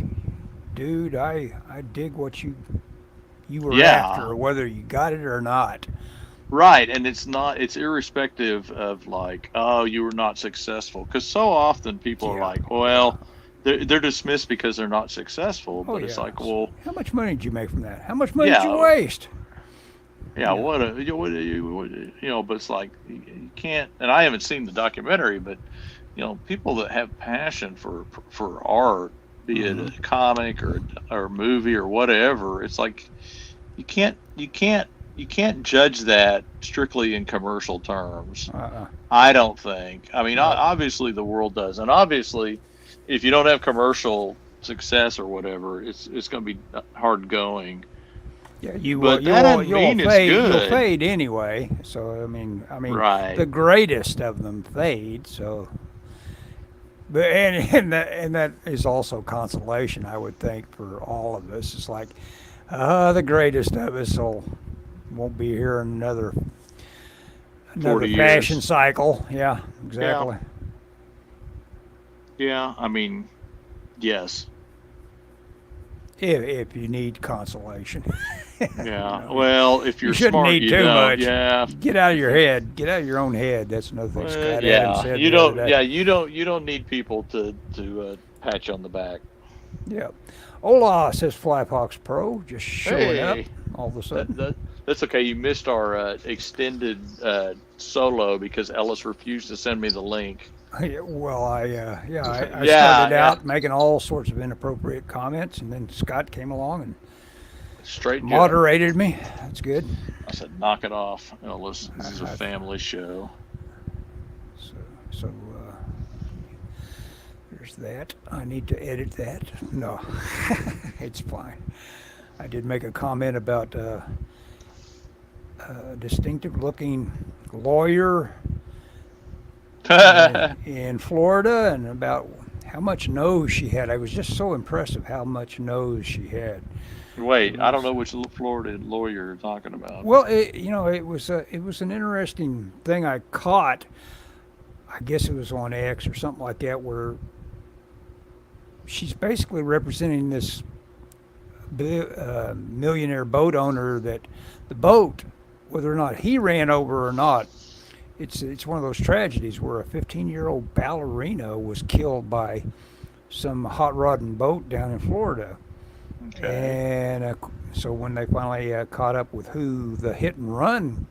dude, I dig what you were Yeah, after, whether you got it or not. right. And it's not. It's irrespective of like, oh, you were not successful, because so often people are Yeah, like, yeah. well, they're dismissed because they're not successful. Oh But it's yeah. like, well, How much money did you make from that? How much money did you yeah, waste? yeah. Yeah. But it's like you can't. And I haven't seen the documentary, but people that have passion for art, be it Hmm. a comic or a movie or whatever, it's like you can't judge that strictly in commercial terms. Uh-uh. I don't think. I mean, No. obviously the world does, and obviously, if you don't have commercial success or whatever, it's going to be hard going. Yeah, But that doesn't you'll mean it's fade. You'll good, fade anyway. So I mean, right? the greatest of them fade. So, but and that is also consolation, I would think, for all of us. It's like, the greatest of us won't be here in another 40 fashion years. cycle. Yeah, Yeah, exactly. yeah. I mean, yes. If you need consolation, you Yeah. know, Well, if you you're shouldn't smart, need you too don't. much. Yeah. Get out of your head. Get out of your own head. That's another thing Well, Scott Adams yeah. said You the other don't. day. Yeah. You don't need people to pat you on the back. Yeah. Hola, says Flyfox Pro, just showing up Hey, all of a that, sudden. that that's okay. You missed our extended solo because Ellis refused to send me the link. Yeah, well, I Yeah. started Yeah. out making all sorts of inappropriate comments, and then Scott came along and Straight to him. moderated me. That's good. I said, knock it off, Ellis. I, This is a I, family show. so there's that. I need to edit that. No, it's fine. I did make a comment about a distinctive looking lawyer in Florida, and about how much nose she had. I was just so impressed of how much nose she had. It Wait, I don't was know which Florida lawyer you're talking about. well, it was an interesting thing I caught. I guess it was on X or something like that, where she's basically representing this millionaire boat owner that the boat, whether or not he ran over or not, it's one of those tragedies where a 15-year-old ballerina was killed by some hot rodding boat down in Florida. Okay. And so when they finally caught up with who the hit and run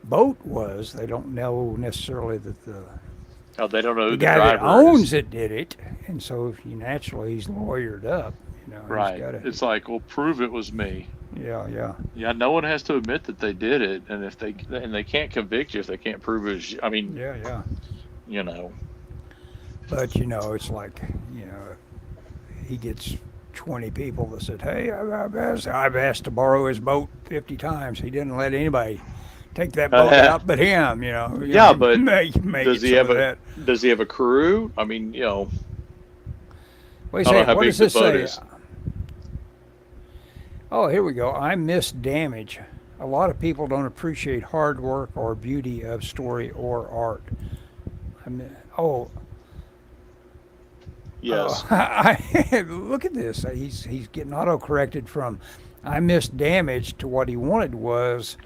boat was, they don't know necessarily that Oh, they don't know the who the guy that driver is. owns it did it, and so naturally he's lawyered up. He's Right. got to. It's like, well, prove it was me. Yeah, yeah, Yeah, no one has to admit that they did it, and if they can't convict you if they can't prove it. I mean, yeah, yeah. you know, But it's like he gets 20 people that said, "Hey, I've asked to borrow his boat 50 times. He didn't let anybody take that boat out but him." yeah, but May does get he some have of a that. does he have a crew? I mean, What, I don't know how what big does the this boat say? is. Oh, here we go. I miss damage. A lot of people don't appreciate hard work or beauty of story or art. I mean, Yes. look at this. He's getting auto corrected from I missed damage to what he wanted was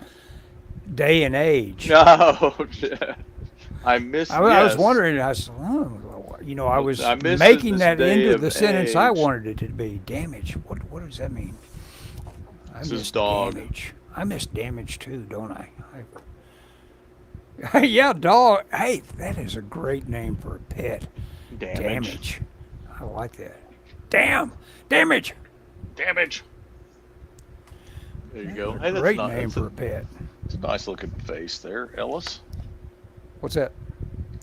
day and age. No, I miss. I was Yes, wondering. I said, I was I miss making this that day into of the sentence I age. wanted it to be. Damage. What does that mean? I It's his miss dog. damage. I miss damage too, don't I? Yeah, dog. Hey, that is a great name for a pet. Damage. Damage. I like that. Damn. Damage. Damage. There you That's go. a Hey, that's great not. name That's for a pet. It's a nice looking face there, Ellis. What's that?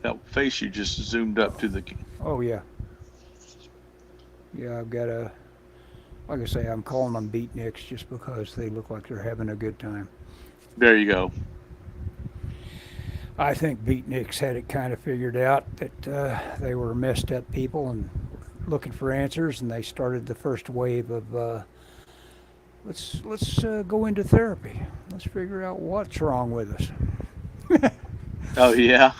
That face you just zoomed up to the. Oh yeah. Yeah, I've got a. Like I say, I'm calling them beatniks just because they look like they're having a good time. There you go. I think beatniks had it kind of figured out that they were messed up people and looking for answers, and they started the first wave of let's go into therapy. Let's figure out what's wrong with us. Oh yeah.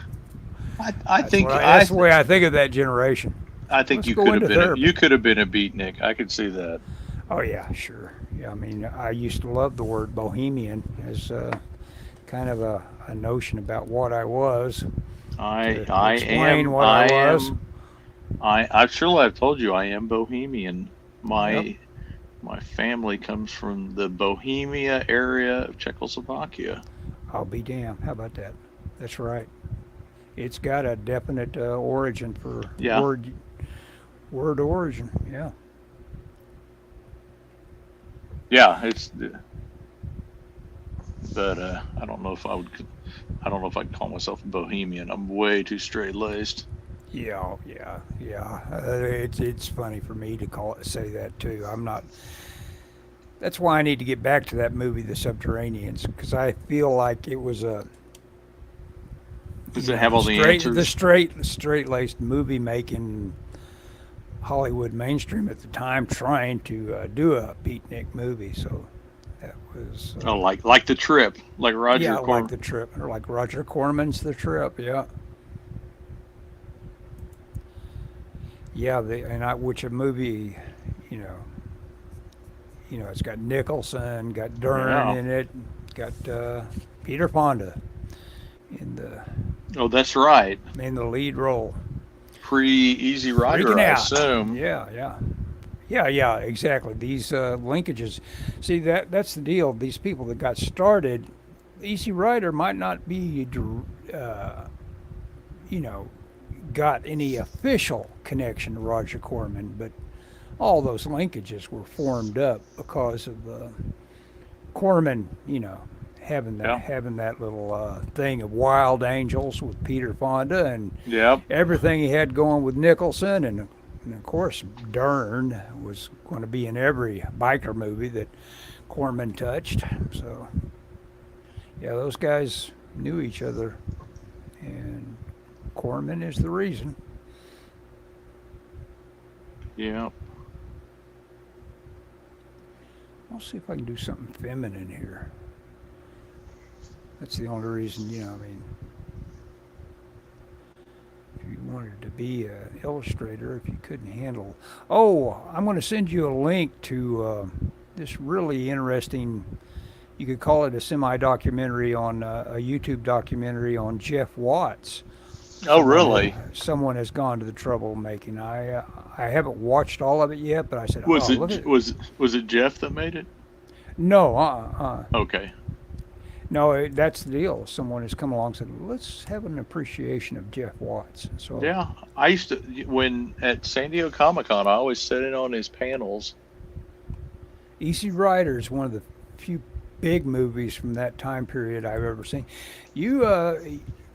I think That's the way I think of that generation. I think Let's you go could have into been therapy. you could have been a beatnik. I could see that. Oh yeah, sure. Yeah, I mean, I used to love the word bohemian as kind of a notion about what I was. To I explain am what I was. I surely I've told you I am Bohemian. Yep. My family comes from the Bohemia area of Czechoslovakia. I'll be damned. How about that? That's right. It's got a definite origin for Yeah. word origin. Yeah. Yeah, it's. But I don't know if I don't know if I'd call myself a Bohemian. I'm way too straight laced. Yeah, yeah. It's funny for me to say that too. I'm not. That's why I need to get back to that movie, The Subterraneans, because I feel like it was a Does it have all the answers? straight laced movie making Hollywood mainstream at the time trying to do a beatnik movie. So that was Oh, like the Trip, like Roger yeah, Corman. like the Trip, or like Roger Corman's The Trip. Yeah, yeah. Which a movie, you know, it's got Nicholson, got Dern Yeah. in it, got Peter Fonda in the Oh, that's right. lead role. Pre Easy Rider, Freaking I out. assume. Yeah, exactly. These linkages. See, that's the deal. These people that got started, Easy Rider might not be, you know, got any official connection to Roger Corman, but all those linkages were formed up because of Corman, having Yeah. that little thing of Wild Angels with Peter Fonda and Yep. everything he had going with Nicholson, and of course Dern was going to be in every biker movie that Corman touched. So yeah, those guys knew each other, and Corman is the reason. Yeah. I'll see if I can do something feminine here. That's the only reason, I mean, if you wanted to be an illustrator, if you couldn't handle. Oh, I'm going to send you a link to this really interesting, you could call it a semi-documentary on a YouTube documentary on Jeff Watts. Oh, really? Someone has gone to the trouble of making. I haven't watched all of it yet, but I said, Was oh, look at it was it Jeff that made it? No, Okay. No, that's the deal. Someone has come along and said, let's have an appreciation of Jeff Watts. So Yeah, I used to when at San Diego Comic Con. I always sat in on his panels. Easy Rider is one of the few big movies from that time period I've ever seen. You,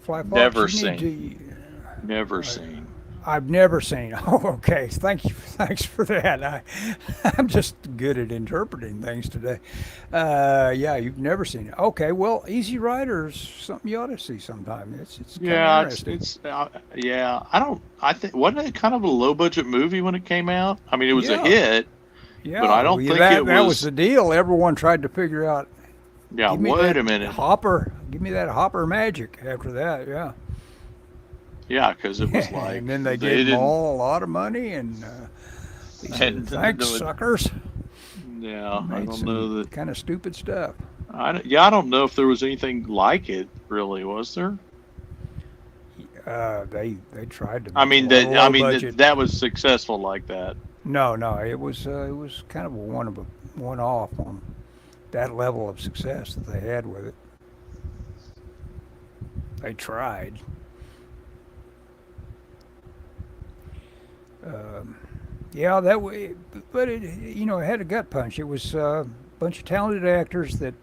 Fly Fox, Never you need seen. Never to. seen. I've never seen. Oh, okay. Thank you. Thanks for that. I'm just good at interpreting things today. Yeah, you've never seen it. Okay. Well, Easy Rider's something you ought to see sometime. It's kind of Yeah, interesting. yeah. I think wasn't it kind of a low budget movie when it came out? I mean, it was a Yeah. hit, Yeah. but I don't think that it that was was. the deal. Everyone tried to figure out. Yeah, Give me wait that a minute. Hopper. Give me that Hopper magic. After that, yeah. Yeah, because it was like And then they gave them didn't. all a lot of money, and he said, And "Thanks, suckers." yeah, I Made don't some know that. kind of stupid stuff. I don't know if there was anything like it. Really, was there? They tried to I make mean a low budget. that was successful like that. No, it was kind of a one off on that level of success that they had with it. They tried. Yeah, that way, but it had a gut punch. It was a bunch of talented actors that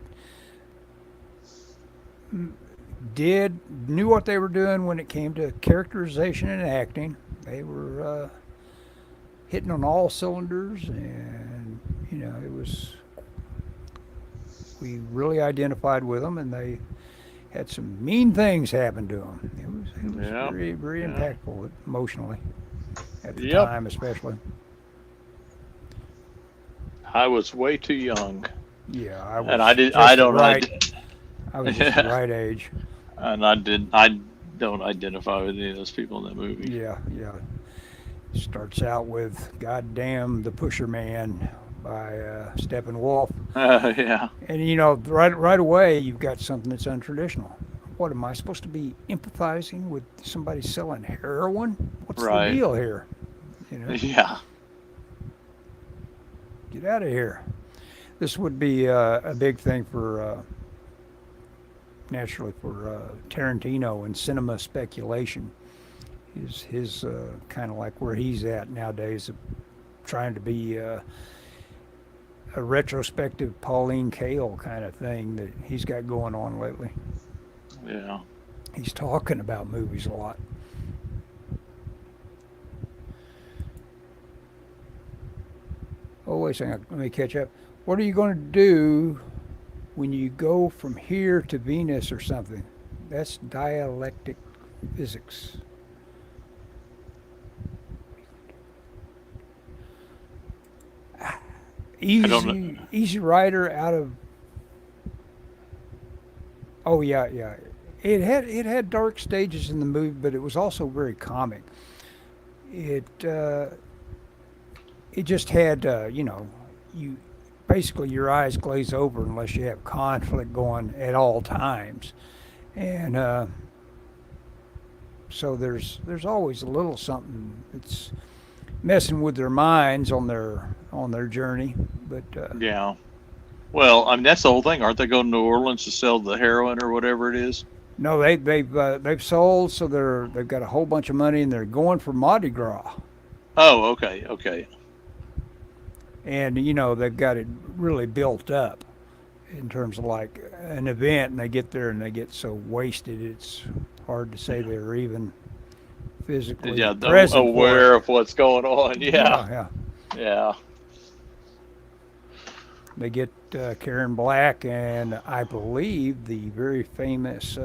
knew what they were doing when it came to characterization and acting. They were hitting on all cylinders, and it was we really identified with them, and they had some mean things happen to them. It was Yeah. very very Yeah. impactful emotionally at the Yep. time, especially. I was way too young, Yeah, I was and I did. just I the don't. right. I was just the Yeah. right age. And I did. I don't identify with any of those people in that movie. Yeah, yeah. Starts out with "Goddamn the Pusher Man" by Steppenwolf, Yeah. and right away you've got something that's untraditional. What am I supposed to be empathizing with somebody selling heroin? What's the Right. deal here? Yeah. Get out of here. This would be a big thing for naturally for Tarantino and cinema speculation. His kind of like where he's at nowadays, trying to be a retrospective Pauline Kael kind of thing that he's got going on lately. Yeah. He's talking about movies a lot. Oh, wait a second. Let me catch up. What are you going to do when you go from here to Venus or something? That's dialectic physics. I don't know. Easy Rider out of. Oh yeah, yeah. It had dark stages in the movie, but it was also very comic. It it just had you basically your eyes glaze over unless you have conflict going at all times, and so there's always a little something that's messing with their minds on their journey, but Yeah. Well, I mean that's the whole thing. Aren't they going to New Orleans to sell the heroin or whatever it is? no, they've sold, so they've got a whole bunch of money, and they're going for Mardi Gras. Oh, okay, okay. And they've got it really built up in terms of like an event, and they get there and they get so wasted it's hard to say they're even physically Yeah, present for aware it. of what's going on. Yeah, Yeah. yeah. They get Karen Black and I believe the very famous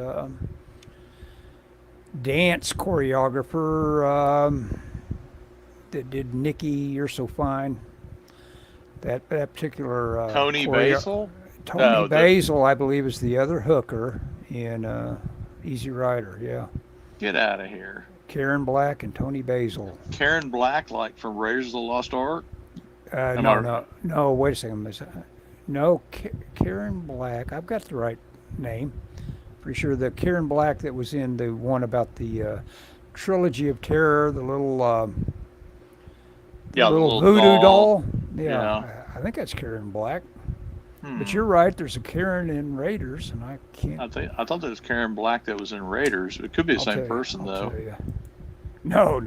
dance choreographer that did Nikki, You're So Fine. That particular Tony Basil. Tony No, Basil, I believe, is the other hooker in Easy Rider. Yeah, get out of here. Karen Black and Tony Basil. Karen Black, like from Raiders of the Lost Ark. Am I- No. Wait a second. No, Karen Black. I've got the right name. Pretty sure the Karen Black that was in the one about the Trilogy of Terror, the little Yeah, the little little voodoo doll. Yeah. Yeah, I think that's Karen Black. Hmm. But you're right. There's a Karen in Raiders, and I can't. I thought that was Karen Black that was in Raiders. It could be the I'll same tell you- person I'll though. tell you. No.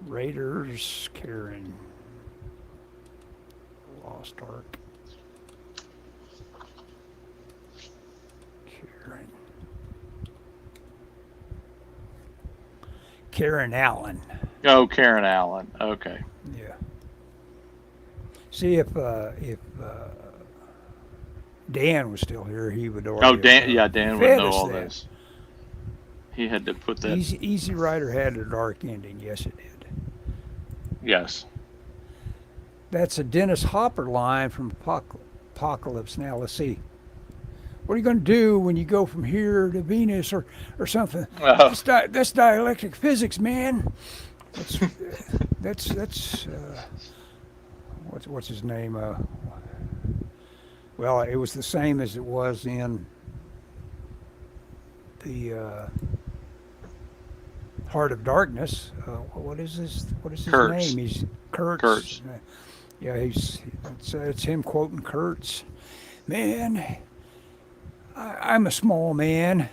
Raiders, Karen. Lost Ark. Karen. Karen Allen. Oh, Karen Allen. Okay. Yeah. See if Dan was still here, he would already. Oh, Dan. Yeah, Dan would fed know us all that. this. He had to put that. Easy Rider had a dark ending. Yes, it did. Yes. That's a Dennis Hopper line from Apocalypse. Now let's see. What are you going to do when you go from here to Venus or something? That's dialectic physics, man. That's what's his name? Well, it was the same as it was in the Heart of Darkness. What is this? What is his Kurtz. name? He's Kurtz. Kurtz. Yeah, it's him quoting Kurtz. Man, I'm a small man.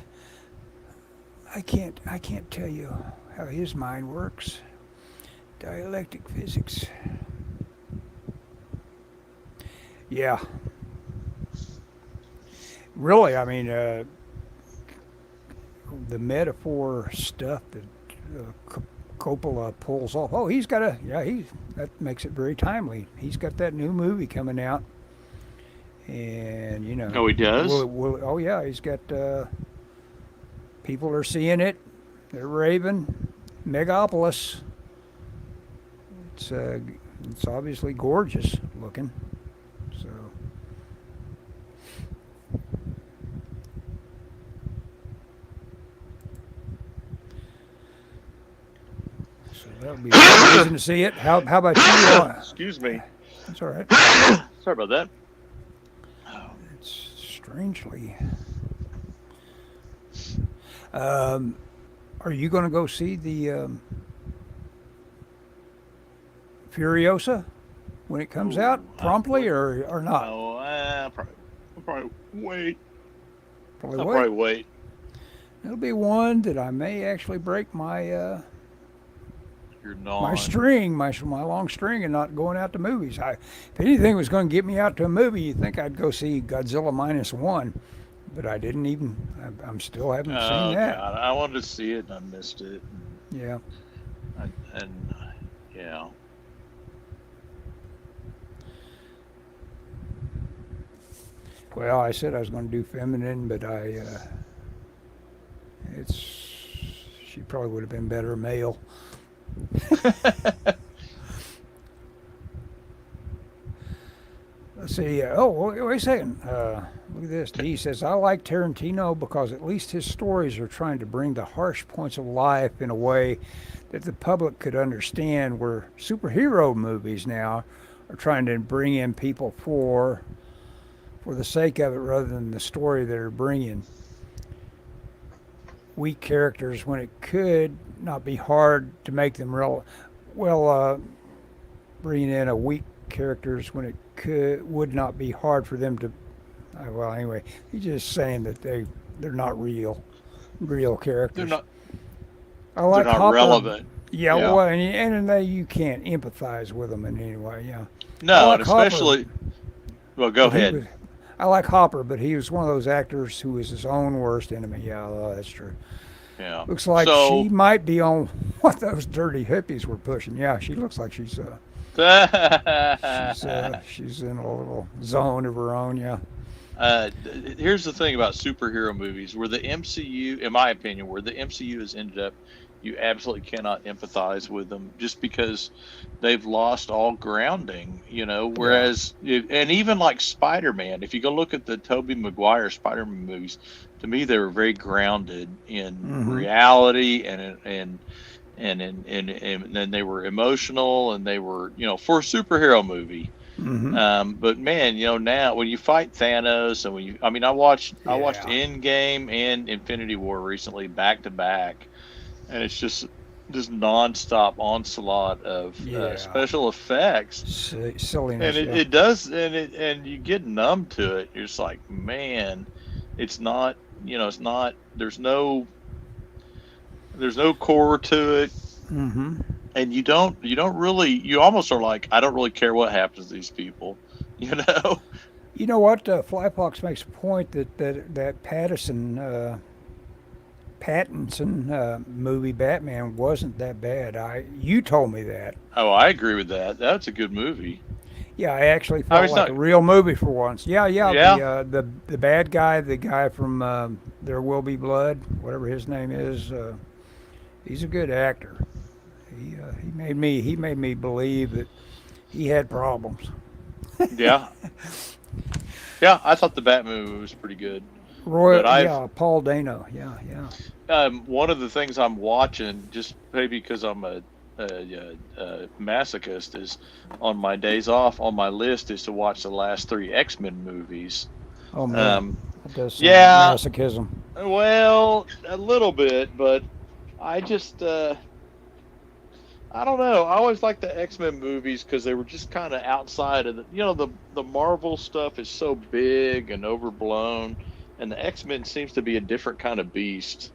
I can't tell you how his mind works. Dialectic physics. Yeah. Really, I mean, the metaphor stuff that Coppola pulls off. Oh, he's got that makes it very timely. He's got that new movie coming out, and Oh, he does. oh yeah, he's got people are seeing it. They're raving. Megapolis. It's obviously gorgeous looking. So. That would be a reason to see it. How about you? Excuse me. That's all right. Sorry about that. It's strangely. Are you going to go see the Furiosa when it comes out promptly or not? Oh, I'll probably wait. Probably I'll wait. probably wait. It'll be one that I may actually break my my string, my long string, and not going out to movies. If anything was going to get me out to a movie, you'd think I'd go see Godzilla -1, but I didn't even. I'm still haven't seen that. God. I wanted to see it and I missed it. Yeah. Yeah. Well, I said I was going to do feminine, but she probably would have been better male. Let's see. Wait a second. Look at this. Dee says, I like Tarantino because at least his stories are trying to bring the harsh points of life in a way that the public could understand, where superhero movies now are trying to bring in people for the sake of it rather than the story they're bringing. Weak characters when it could not be hard to make them real. Well, bringing in a weak characters when it would not be hard for them to. Well, anyway, he's just saying that they're not real characters. They're not. I like they're not Hopper. relevant. Yeah, well, and you can't empathize with them in any way. Yeah. No, like and especially. Hopper. Well, go ahead. I like Hopper, but he was one of those actors who was his own worst enemy. Yeah, that's true. Yeah. Looks like she might be on what those dirty hippies were pushing. Yeah, she looks like she's in a little zone of her own. Yeah. Here's the thing about superhero movies: where the MCU, in my opinion, where the MCU has ended up, you absolutely cannot empathize with them just because they've lost all grounding, whereas and even like Spider-Man, if you go look at the Tobey Maguire Spider-Man movies, to me they were very grounded in reality and then they were emotional and they were for a superhero movie. But man, now when you fight Thanos and I watched Endgame and Infinity War recently back to back. And it's just this nonstop onslaught of special effects, silliness, and it does, and you get numb to it. You're just like, man, it's not, it's not. There's no core to it, and you almost are like, I don't really care what happens to these people, You know what? Flyfox makes a point that Pattinson movie Batman wasn't that bad. You told me that. Oh, I agree with that. That's a good movie. Yeah, I actually felt like a real movie for once. Yeah. The bad guy, the guy from There Will Be Blood, whatever his name is, he's a good actor. He made me believe that he had problems. Yeah. Yeah, I thought the Batman movie was pretty good. Paul Dano. Yeah. One of the things I'm watching, just maybe because I'm a masochist, is on my days off on my list is to watch the last 3 X-Men movies. Oh man, that does sound masochism. Well, a little bit, but I just I don't know. I always liked the X-Men movies because they were just kind of outside of the Marvel stuff is so big and overblown. And the X-Men seems to be a different kind of beast,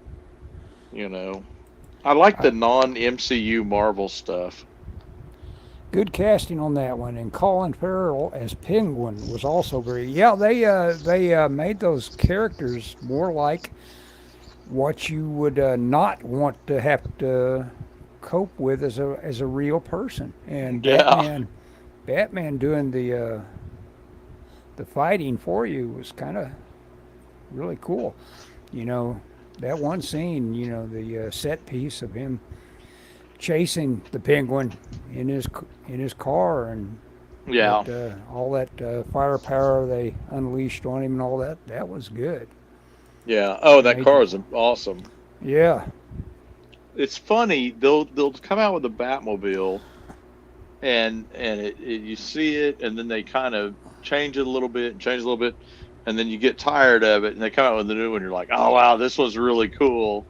I like the non-MCU Marvel stuff. Good casting on that one, and Colin Farrell as Penguin was also very. Yeah, they made those characters more like what you would not want to have to cope with as a real person. And Yeah. Batman doing the fighting for you was kind of really cool. You know, that one scene, the set piece of him chasing the Penguin in his car, and Yeah. all that firepower they unleashed on him and all that. That was good. Yeah. Oh, that Made you, car is awesome. yeah, It's funny. They'll come out with a Batmobile, and you see it, and then they kind of change it a little bit, and change it a little bit, and then you get tired of it, and they come out with a new one. You're like, oh wow, this was really cool.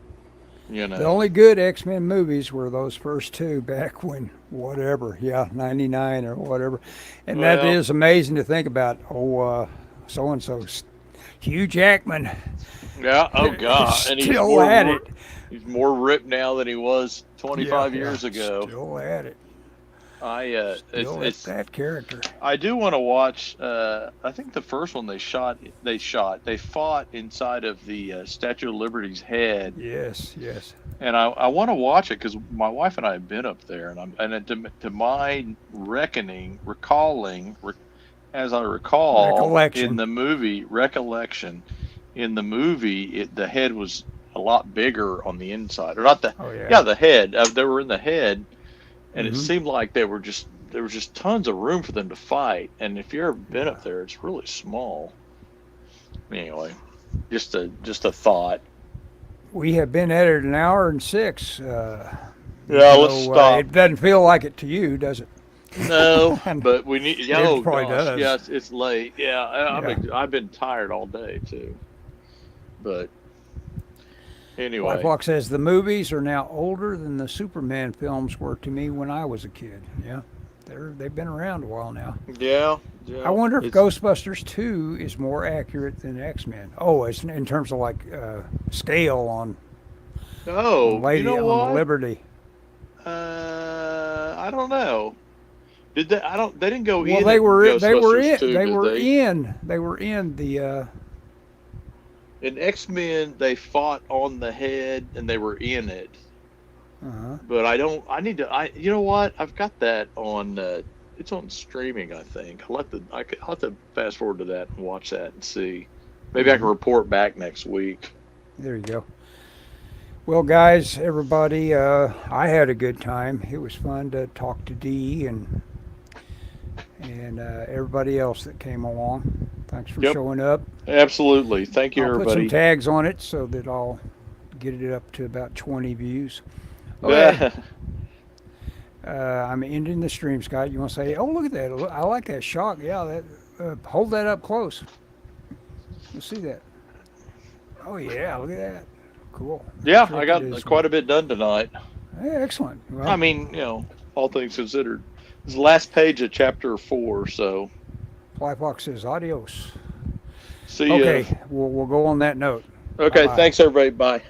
You the know. only good X-Men movies were those first two back when whatever, yeah, 99 or whatever. And that Well, is amazing to think about. Oh, so and so, Hugh Jackman, yeah. Oh is God, and still at it. he's more ripped now than he was Yeah, 25 yeah, years ago. still at it. Still at It's that character. I do want to watch. I think the first one they fought inside of the Statue of Liberty's head, Yes, yes. and I want to watch it because my wife and I have been up there, to my as I recall in Recollection. the movie recollection in the movie, the head was a lot bigger on the inside, or not the Oh yeah yeah. the head. They were in the head, and it Hmm. seemed like there was just tons of room for them to fight. And if you've ever been Yeah. up there, it's really small. Anyway, just a thought. We have been at it an hour and six. Yeah, Even let's though stop. it doesn't feel like it to you, does it? No, And but we need. Yeah, it oh probably gosh, does. yes, it's late. Yeah, Yeah. I've been tired all day too. But anyway, Lifelock says the movies are now older than the Superman films were to me when I was a kid. Yeah, they've been around a while now. yeah, I yeah. wonder if It's Ghostbusters 2 is more accurate than X-Men. Oh, it's in terms of like scale oh, you know on the what? Liberty. I don't know. Did they? I don't. They didn't go Well, in it in Ghostbusters in 2, did they? they were in the In X-Men, they fought on the head and they were in it. uh But I don't. I need to. You know what? I've got that on. It's on streaming, I think. I'll have to fast forward to that and watch that and see. Maybe I can report back next week. There you go. Well, guys, everybody, I had a good time. It was fun to talk to Dee and everybody else that came along. Thanks for Yep, showing up. absolutely. Thank you, I'll put some everybody. tags on it so that I'll get it up to about 20 views. Okay, I'm ending the stream, Scott. You want to say, oh, look at that. I like that shot. Yeah, hold that up close. Let's see that. Oh, yeah, look at that. Cool. Yeah, I Trick it got is. quite a bit done tonight. Yeah, excellent. I Well, mean, all things considered. It's the last page of chapter 4, so Flyfox says adios. see you. Okay, we'll go on that note. Bye Okay, bye. thanks everybody. Bye.